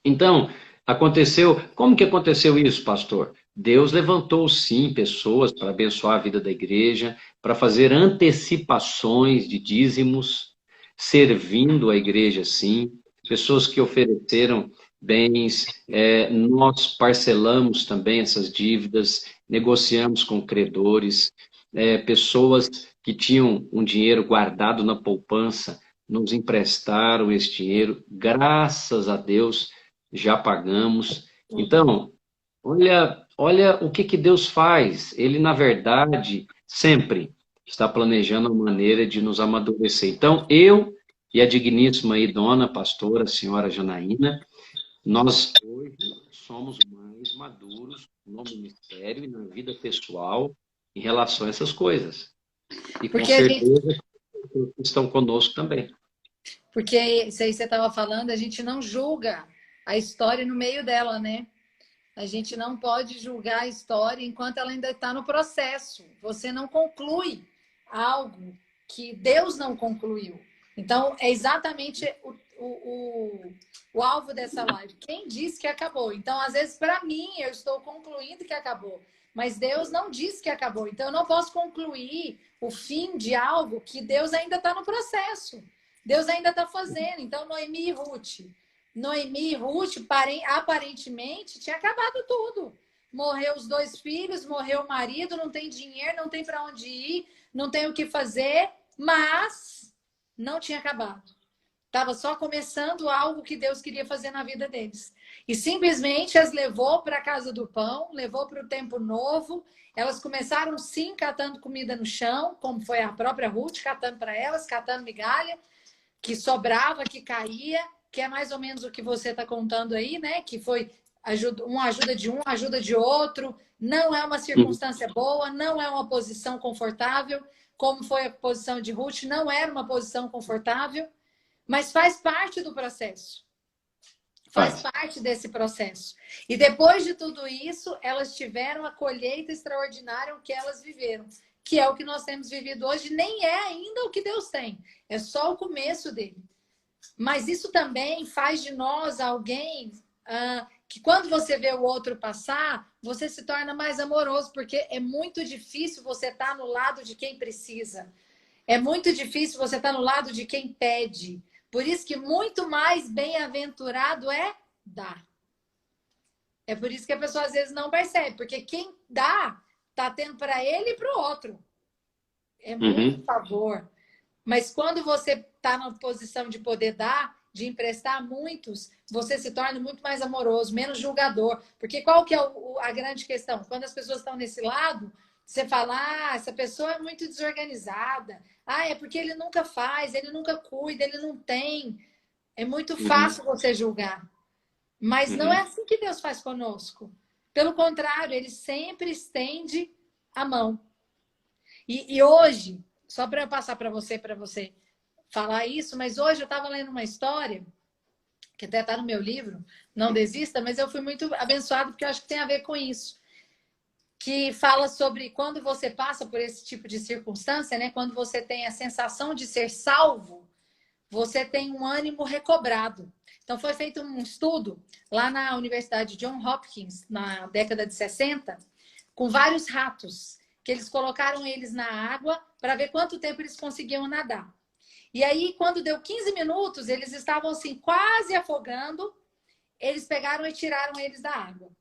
Então, aconteceu. Como que aconteceu isso, pastor? Deus levantou, sim, pessoas para abençoar a vida da igreja, para fazer antecipações de dízimos, servindo a igreja, sim. Pessoas que ofereceram bens, nós parcelamos também essas dívidas, negociamos com credores, pessoas que tinham um dinheiro guardado na poupança, nos emprestaram esse dinheiro, graças a Deus já pagamos. Então, olha o que que Deus faz. Ele, na verdade, sempre está planejando uma maneira de nos amadurecer. Então, eu e a digníssima e dona pastora, senhora Janaína, nós hoje somos mais maduros no ministério e na vida pessoal em relação a essas coisas. E com Porque a gente, certeza estão conosco também. porque isso aí você estava falando, a gente não julga a história no meio dela, né? A gente não pode julgar a história enquanto ela ainda está no processo. Você não conclui algo que Deus não concluiu. Então, é exatamente o alvo dessa live. Quem disse que acabou? Então, às vezes, para mim, eu estou concluindo que acabou. Mas Deus não disse que acabou. Então, eu não posso concluir o fim de algo que Deus ainda está no processo. Deus ainda está fazendo. Então, Noemi e Ruth, aparentemente, tinha acabado tudo. Morreu os 2 filhos, morreu o marido, não tem dinheiro, não tem para onde ir, não tem o que fazer, mas não tinha acabado. Estava só começando algo que Deus queria fazer na vida deles. E simplesmente as levou para a casa do pão, levou para o tempo novo. Elas começaram sim catando comida no chão, como foi a própria Ruth, catando para elas, catando migalha, que sobrava, que caía, que é mais ou menos o que você está contando aí, né? Que foi uma ajuda de um, ajuda de outro. Não é uma circunstância boa, não é uma posição confortável, como foi a posição de Ruth, não era uma posição confortável, mas faz parte do processo. Faz parte desse processo. E depois de tudo isso, elas tiveram a colheita extraordinária que elas viveram, que é o que nós temos vivido hoje, nem é ainda o que Deus tem, é só o começo dele. Mas isso também faz de nós alguém que quando você vê o outro passar, você se torna mais amoroso, porque é muito difícil você estar no lado de quem precisa. É muito difícil você estar no lado de quem pede. Por isso que muito mais bem-aventurado é dar. É por isso que a pessoa às vezes não percebe, porque quem dá está tendo para ele e para o outro. É muito favor. Mas quando você está na posição de poder dar, de emprestar a muitos, você se torna muito mais amoroso, menos julgador. Porque qual que é a grande questão? Quando as pessoas estão nesse lado, você fala, essa pessoa é muito desorganizada. É porque ele nunca faz, ele nunca cuida, ele não tem. É muito fácil você julgar. Mas não é assim que Deus faz conosco. Pelo contrário, ele sempre estende a mão. E hoje, só para eu passar para você falar isso, mas hoje eu estava lendo uma história, que até está no meu livro, Não Desista, mas eu fui muito abençoada porque eu acho que tem a ver com isso. Que fala sobre quando você passa por esse tipo de circunstância, né? Quando você tem a sensação de ser salvo, você tem um ânimo recobrado. Então, foi feito um estudo lá na Universidade John Hopkins, na década de 60, com vários ratos, que eles colocaram eles na água para ver quanto tempo eles conseguiam nadar. E aí, quando deu 15 minutos, eles estavam assim, quase afogando, eles pegaram e tiraram eles da água.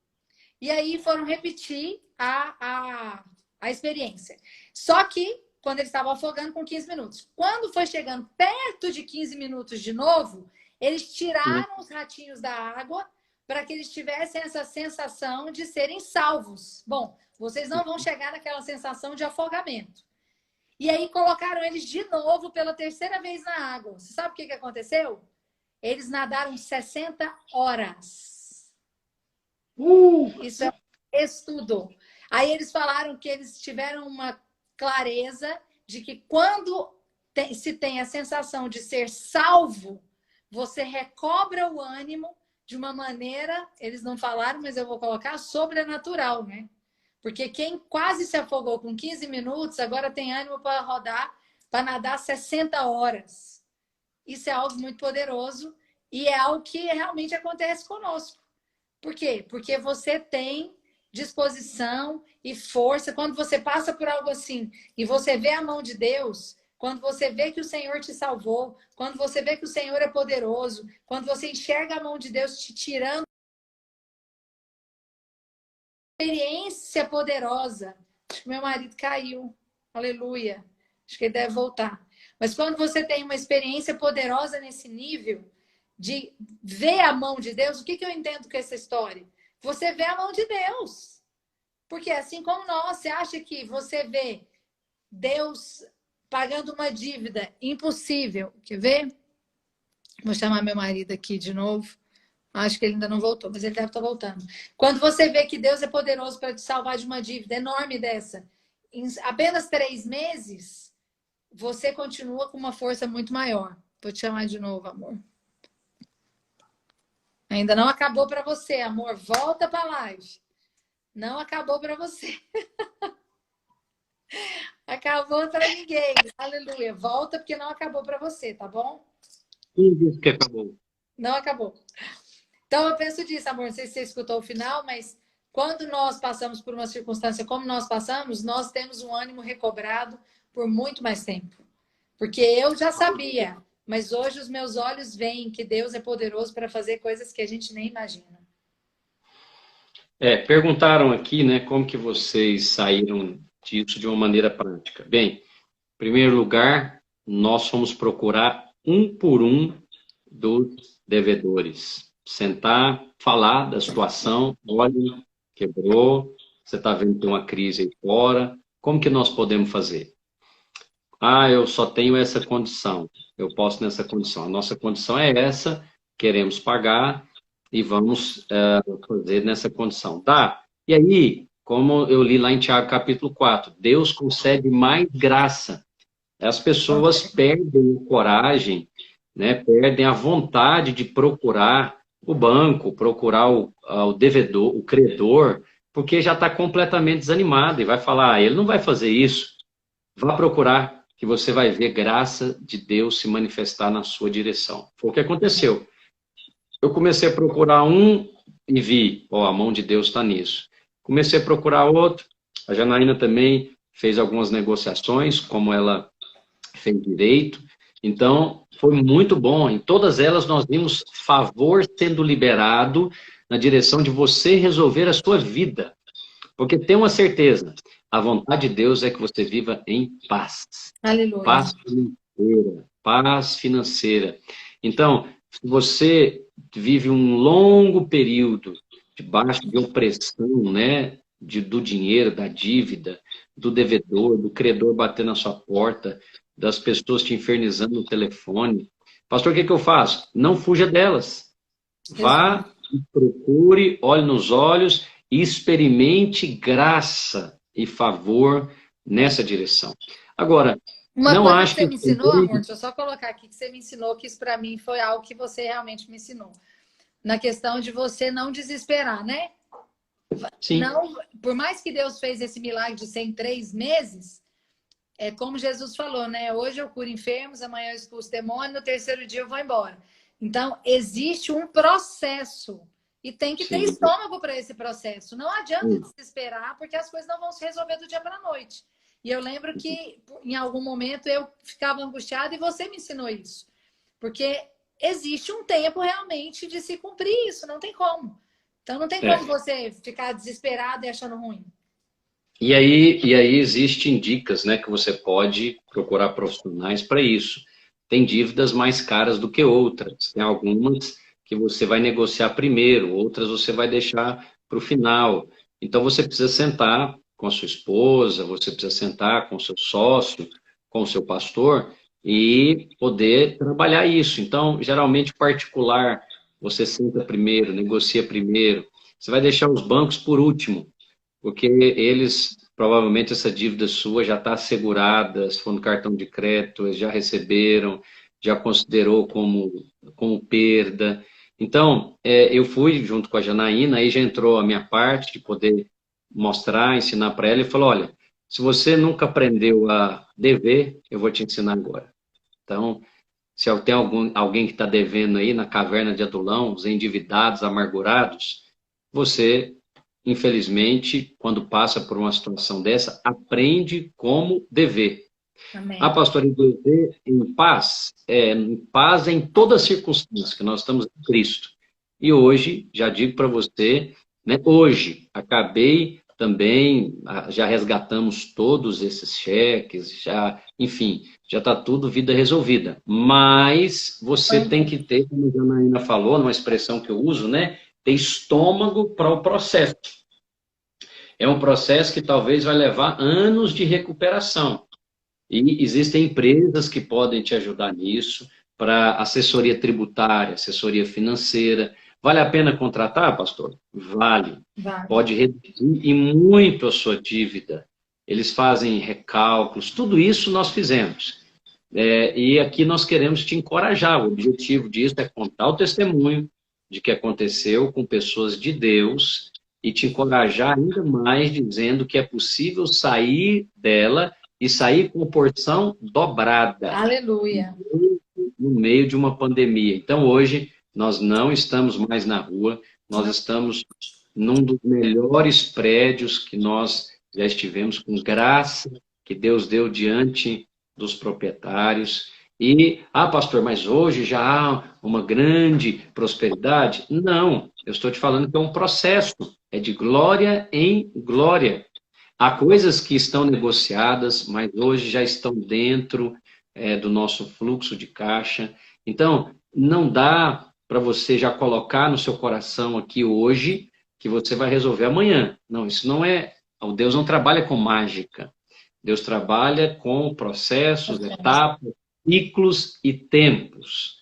E aí foram repetir a experiência. Só que, quando eles estavam afogando, com 15 minutos. Quando foi chegando perto de 15 minutos de novo, eles tiraram os ratinhos da água para que eles tivessem essa sensação de serem salvos. Bom, vocês não vão chegar naquela sensação de afogamento. E aí colocaram eles de novo pela terceira vez na água. Você sabe o que aconteceu? Eles nadaram 60 horas. Isso é um estudo. Aí eles falaram que eles tiveram uma clareza de que quando se tem a sensação de ser salvo, você recobra o ânimo de uma maneira, eles não falaram, mas eu vou colocar, sobrenatural, né? Porque quem quase se afogou com 15 minutos, agora tem ânimo para rodar, para nadar 60 horas. Isso é algo muito poderoso e é algo que realmente acontece conosco. Por quê? Porque você tem disposição e força. Quando você passa por algo assim e você vê a mão de Deus, quando você vê que o Senhor te salvou, quando você vê que o Senhor é poderoso, quando você enxerga a mão de Deus te tirando experiência poderosa. Acho que meu marido caiu. Aleluia. Acho que ele deve voltar. Mas quando você tem uma experiência poderosa nesse nível de ver a mão de Deus, o que eu entendo com essa história? Você vê a mão de Deus. Porque assim como nós, você acha que você vê Deus pagando uma dívida impossível. Quer ver? Vou chamar meu marido aqui de novo. Acho que ele ainda não voltou, mas ele deve estar voltando. Quando você vê que Deus é poderoso para te salvar de uma dívida enorme dessa, em apenas 3 meses, você continua com uma força muito maior. Vou te chamar de novo, amor. Ainda não acabou para você, amor. Volta para a live. Não acabou para você. Acabou para ninguém. Aleluia. Volta porque não acabou para você, tá bom? Quem disse que acabou? Não acabou. Então, eu penso disso, amor. Não sei se você escutou o final, mas quando nós passamos por uma circunstância como nós passamos, nós temos um ânimo recobrado por muito mais tempo. Porque eu já sabia, mas hoje os meus olhos veem que Deus é poderoso para fazer coisas que a gente nem imagina. Perguntaram aqui, né, como que vocês saíram disso de uma maneira prática. Bem, em primeiro lugar, nós fomos procurar um por um dos devedores. Sentar, falar da situação, olha, quebrou, você está vendo que tem uma crise aí fora, como que nós podemos fazer? Ah, eu só tenho essa condição, eu posso nessa condição. A nossa condição é essa, queremos pagar e vamos fazer nessa condição. Tá? E aí, como eu li lá em Tiago capítulo 4, Deus concede mais graça. As pessoas perdem a coragem, né, perdem a vontade de procurar o banco, procurar o devedor, o credor, porque já está completamente desanimado e vai falar, ele não vai fazer isso. Vá procurar, que você vai ver graça de Deus se manifestar na sua direção. Foi o que aconteceu. Eu comecei a procurar um e vi, a mão de Deus está nisso. Comecei a procurar outro, a Janaína também fez algumas negociações, como ela fez direito. Então, foi muito bom. Em todas elas, nós vimos favor sendo liberado na direção de você resolver a sua vida. Porque tem uma certeza, a vontade de Deus é que você viva em paz. Aleluia. Paz financeira. Paz financeira. Então, se você vive um longo período debaixo de opressão, né, do dinheiro, da dívida, do devedor, do credor batendo na sua porta, das pessoas te infernizando no telefone. Pastor, o que eu faço? Não fuja delas. Vá, procure, olhe nos olhos e experimente graça e favor nessa direção. Agora, uma não coisa acho que você que... me ensinou, amor, deixa eu só colocar aqui que você me ensinou, que isso para mim foi algo que você realmente me ensinou. Na questão de você não desesperar, né? Sim. Não, por mais que Deus fez esse milagre de ser em 3 meses, é como Jesus falou, né? Hoje eu curo enfermos, amanhã eu expulso demônio, no terceiro dia eu vou embora. Então, existe um processo. E tem que ter estômago para esse processo. Não adianta desesperar, porque as coisas não vão se resolver do dia para a noite. E eu lembro que, em algum momento, eu ficava angustiada e você me ensinou isso. Porque existe um tempo, realmente, de se cumprir isso. Não tem como. Então, não tem como você ficar desesperado e achando ruim. E aí existem dicas, né, que você pode procurar profissionais para isso. Tem dívidas mais caras do que outras. Tem algumas que você vai negociar primeiro, outras você vai deixar para o final. Então você precisa sentar com a sua esposa, você precisa sentar com o seu sócio, com o seu pastor e poder trabalhar isso. Então, geralmente particular, você senta primeiro, negocia primeiro. Você vai deixar os bancos por último, porque eles, provavelmente essa dívida sua já está assegurada, se for no cartão de crédito, eles já receberam, já considerou como perda. Então, eu fui junto com a Janaína, aí já entrou a minha parte de poder mostrar, ensinar para ela, e falou, olha, se você nunca aprendeu a dever, eu vou te ensinar agora. Então, se tem alguém que está devendo aí na caverna de Adulão, os endividados, amargurados, você, infelizmente, quando passa por uma situação dessa, aprende como dever. A Amém. pastora, e dever em paz em todas as circunstâncias, que nós estamos em Cristo. E hoje, já digo para você, né, hoje, acabei também, já resgatamos todos esses cheques, já, enfim, já está tudo vida resolvida. Mas você tem que ter, como a Janaína falou, numa expressão que eu uso, né, ter estômago para o processo. É um processo que talvez vai levar anos de recuperação. E existem empresas que podem te ajudar nisso, para assessoria tributária, assessoria financeira. Vale a pena contratar, pastor? Vale. Vale. Pode reduzir e muito a sua dívida. Eles fazem recálculos, tudo isso nós fizemos. E aqui nós queremos te encorajar. O objetivo disso é contar o testemunho de que aconteceu com pessoas de Deus e te encorajar ainda mais dizendo que é possível sair dela e sair com porção dobrada. Aleluia. No meio de uma pandemia. Então, hoje, nós não estamos mais na rua, nós estamos num dos melhores prédios que nós já estivemos, com graça que Deus deu diante dos proprietários. E, pastor, mas hoje já há uma grande prosperidade? Não, eu estou te falando que é um processo, é de glória em glória. Há coisas que estão negociadas, mas hoje já estão dentro do nosso fluxo de caixa. Então, não dá para você já colocar no seu coração aqui hoje que você vai resolver amanhã. Não, isso não é... O Deus não trabalha com mágica. Deus trabalha com processos, etapas, ciclos e tempos.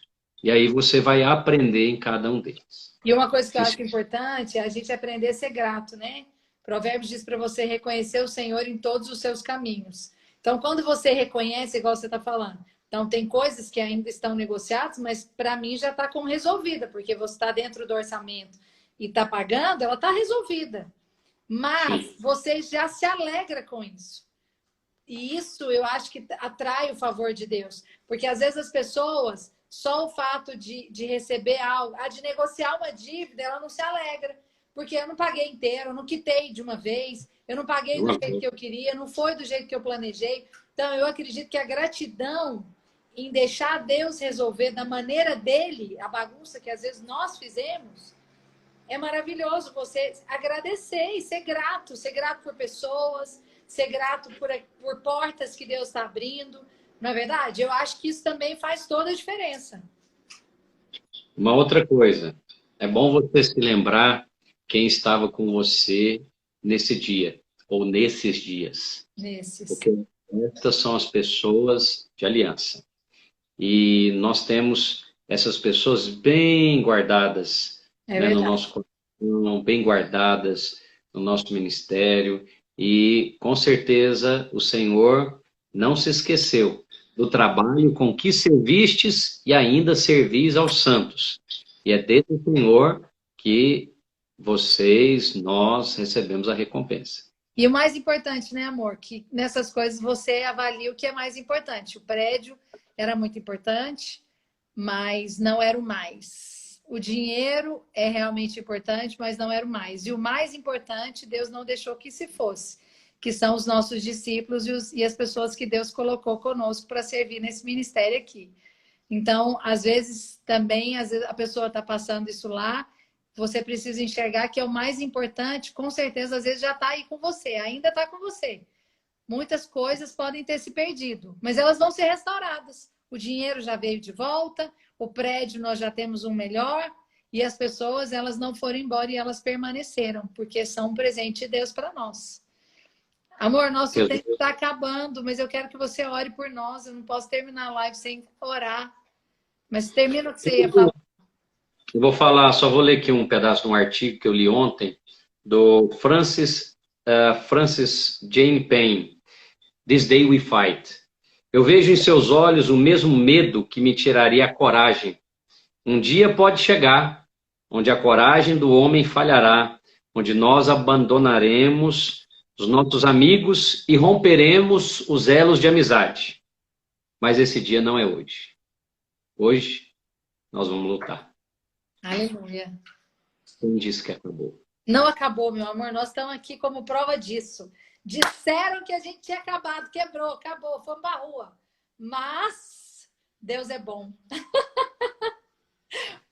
E aí você vai aprender em cada um deles. E uma coisa que eu acho importante é a gente aprender a ser grato, né? Provérbios diz para você reconhecer o Senhor em todos os seus caminhos. Então, quando você reconhece, igual você está falando, então tem coisas que ainda estão negociadas, mas para mim já está como resolvida, porque você está dentro do orçamento e está pagando, ela está resolvida. Mas você já se alegra com isso. E isso eu acho que atrai o favor de Deus. Porque às vezes as pessoas, só o fato de receber algo, de negociar uma dívida, ela não se alegra. Porque eu não paguei inteiro, eu não quitei de uma vez, eu não paguei do jeito que eu queria, não foi do jeito que eu planejei. Então, eu acredito que a gratidão em deixar Deus resolver da maneira dele, a bagunça que às vezes nós fizemos, é maravilhoso você agradecer e ser grato por pessoas, ser grato por portas que Deus está abrindo. Não é verdade? Eu acho que isso também faz toda a diferença. Uma outra coisa, é bom você se lembrar quem estava com você nesse dia, ou nesses dias. Porque estas são as pessoas de aliança. E nós temos essas pessoas bem guardadas, né, no nosso coração, bem guardadas no nosso ministério. E, com certeza, o Senhor não se esqueceu do trabalho com que servistes e ainda servis aos santos. E é desse Senhor que nós recebemos a recompensa. E o mais importante, né, amor? Que nessas coisas você avalia o que é mais importante. O prédio era muito importante, mas não era o mais. O dinheiro é realmente importante, mas não era o mais. E o mais importante, Deus não deixou que se fosse, que são os nossos discípulos e as pessoas que Deus colocou conosco para servir nesse ministério aqui. Então, às vezes, também, a pessoa está passando isso lá, você precisa enxergar que é o mais importante, com certeza, às vezes já está aí com você, ainda está com você. Muitas coisas podem ter se perdido, mas elas vão ser restauradas. O dinheiro já veio de volta, o prédio nós já temos um melhor, e as pessoas, elas não foram embora e elas permaneceram, porque são um presente de Deus para nós. Amor, nosso tempo está acabando, mas eu quero que você ore por nós. Eu não posso terminar a live sem orar. Mas termina o que você ia falar. Eu vou falar, só vou ler aqui um pedaço de um artigo que eu li ontem, do Francis Jane Payne, This Day We Fight. Eu vejo em seus olhos o mesmo medo que me tiraria a coragem. Um dia pode chegar, onde a coragem do homem falhará, onde nós abandonaremos os nossos amigos e romperemos os elos de amizade. Mas esse dia não é hoje. Hoje nós vamos lutar. Aleluia. Quem disse que acabou? Não acabou, meu amor. Nós estamos aqui como prova disso. Disseram que a gente tinha acabado, quebrou, acabou, fomos para a rua. Mas Deus é bom.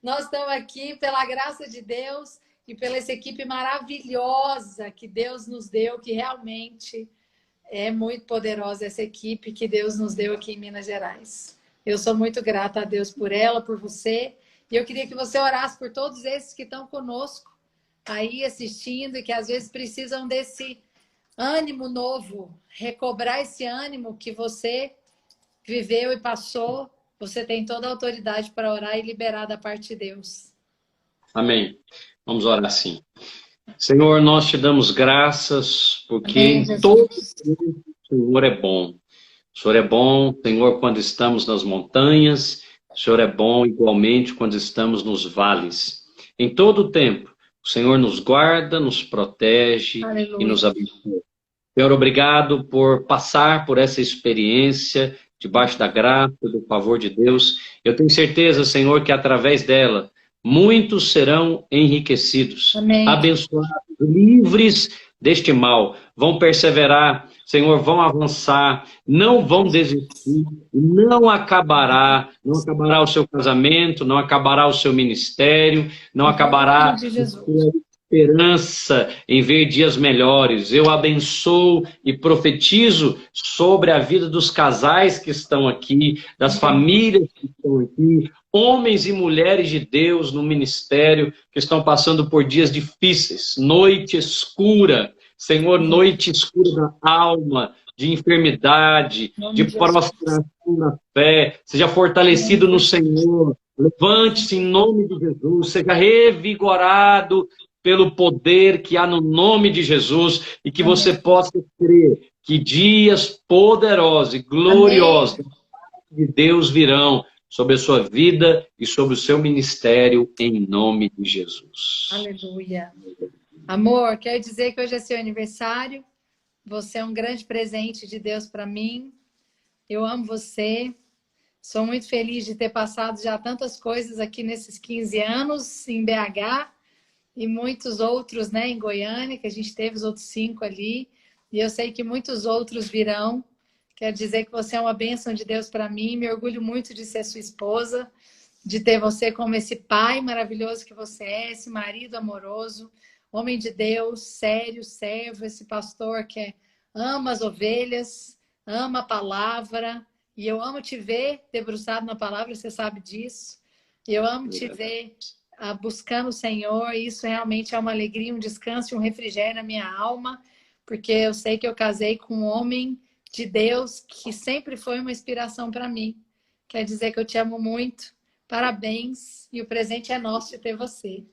Nós estamos aqui pela graça de Deus e pela essa equipe maravilhosa que Deus nos deu, que realmente é muito poderosa essa equipe que Deus nos deu aqui em Minas Gerais. Eu sou muito grata a Deus por ela, por você. E eu queria que você orasse por todos esses que estão conosco aí assistindo e que às vezes precisam desse ânimo novo, recobrar esse ânimo que você viveu e passou. Você tem toda a autoridade para orar e liberar da parte de Deus. Amém. Vamos orar assim. Senhor, nós te damos graças porque em todo tempo o Senhor é bom. O Senhor é bom, Senhor, quando estamos nas montanhas. O Senhor é bom igualmente quando estamos nos vales. Em todo o tempo, o Senhor nos guarda, nos protege. Aleluia. E nos abençoa. Senhor, obrigado por passar por essa experiência debaixo da graça, do favor de Deus. Eu tenho certeza, Senhor, que através dela muitos serão enriquecidos, amém, abençoados, livres deste mal. Vão perseverar, Senhor, vão avançar, não vão desistir, não acabará o seu casamento, não acabará o seu ministério, não acabará a sua esperança em ver dias melhores. Eu abençoo e profetizo sobre a vida dos casais que estão aqui, das famílias que estão aqui, homens e mulheres de Deus no ministério que estão passando por dias difíceis, noite escura, Senhor, noite escura da alma, de enfermidade, de prostração na fé. Seja fortalecido no Senhor, levante-se em nome de Jesus, seja revigorado pelo poder que há no nome de Jesus e que você possa crer que dias poderosos e gloriosos de Deus virão sobre a sua vida e sobre o seu ministério, em nome de Jesus. Aleluia. Amor, quero dizer que hoje é seu aniversário. Você é um grande presente de Deus para mim. Eu amo você. Sou muito feliz de ter passado já tantas coisas aqui nesses 15 anos em BH e muitos outros, né, em Goiânia, que a gente teve os outros 5 ali. E eu sei que muitos outros virão. Quero dizer que você é uma bênção de Deus para mim. Me orgulho muito de ser sua esposa, de ter você como esse pai maravilhoso que você é, esse marido amoroso, homem de Deus, sério, servo, esse pastor que ama as ovelhas, ama a palavra. E eu amo te ver debruçado na palavra, você sabe disso. E eu amo te ver buscando o Senhor. E isso realmente é uma alegria, um descanso e um refrigério na minha alma, porque eu sei que eu casei com um homem de Deus que sempre foi uma inspiração para mim. Quer dizer que eu te amo muito. Parabéns. E o presente é nosso de ter você.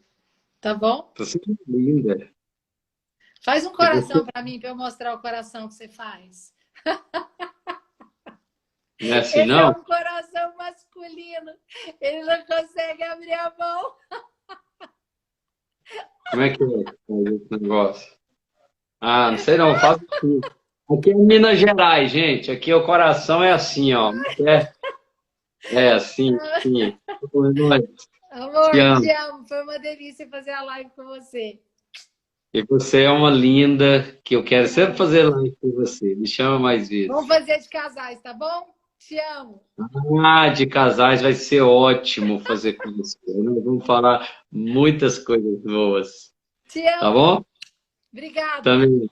Tá bom? Você é linda. Faz um coração para mim, para eu mostrar o coração que você faz. Não é assim, Esse não? é um coração masculino. Ele não consegue abrir a mão. Como é que é esse negócio? Ah, não sei não, faço assim. Aqui é Minas Gerais, gente. Aqui o coração é assim, ó. É assim, assim. Amor, te amo. Foi uma delícia fazer a live com você. E você é uma linda, que eu quero sempre fazer live com você. Me chama mais vezes. Vamos fazer de casais, tá bom? Te amo. Ah, de casais vai ser ótimo fazer com você. Nós vamos falar muitas coisas boas. Te amo. Tá bom? Obrigada. Também.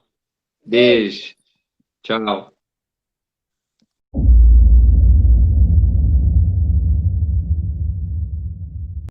Beijo. Tchau.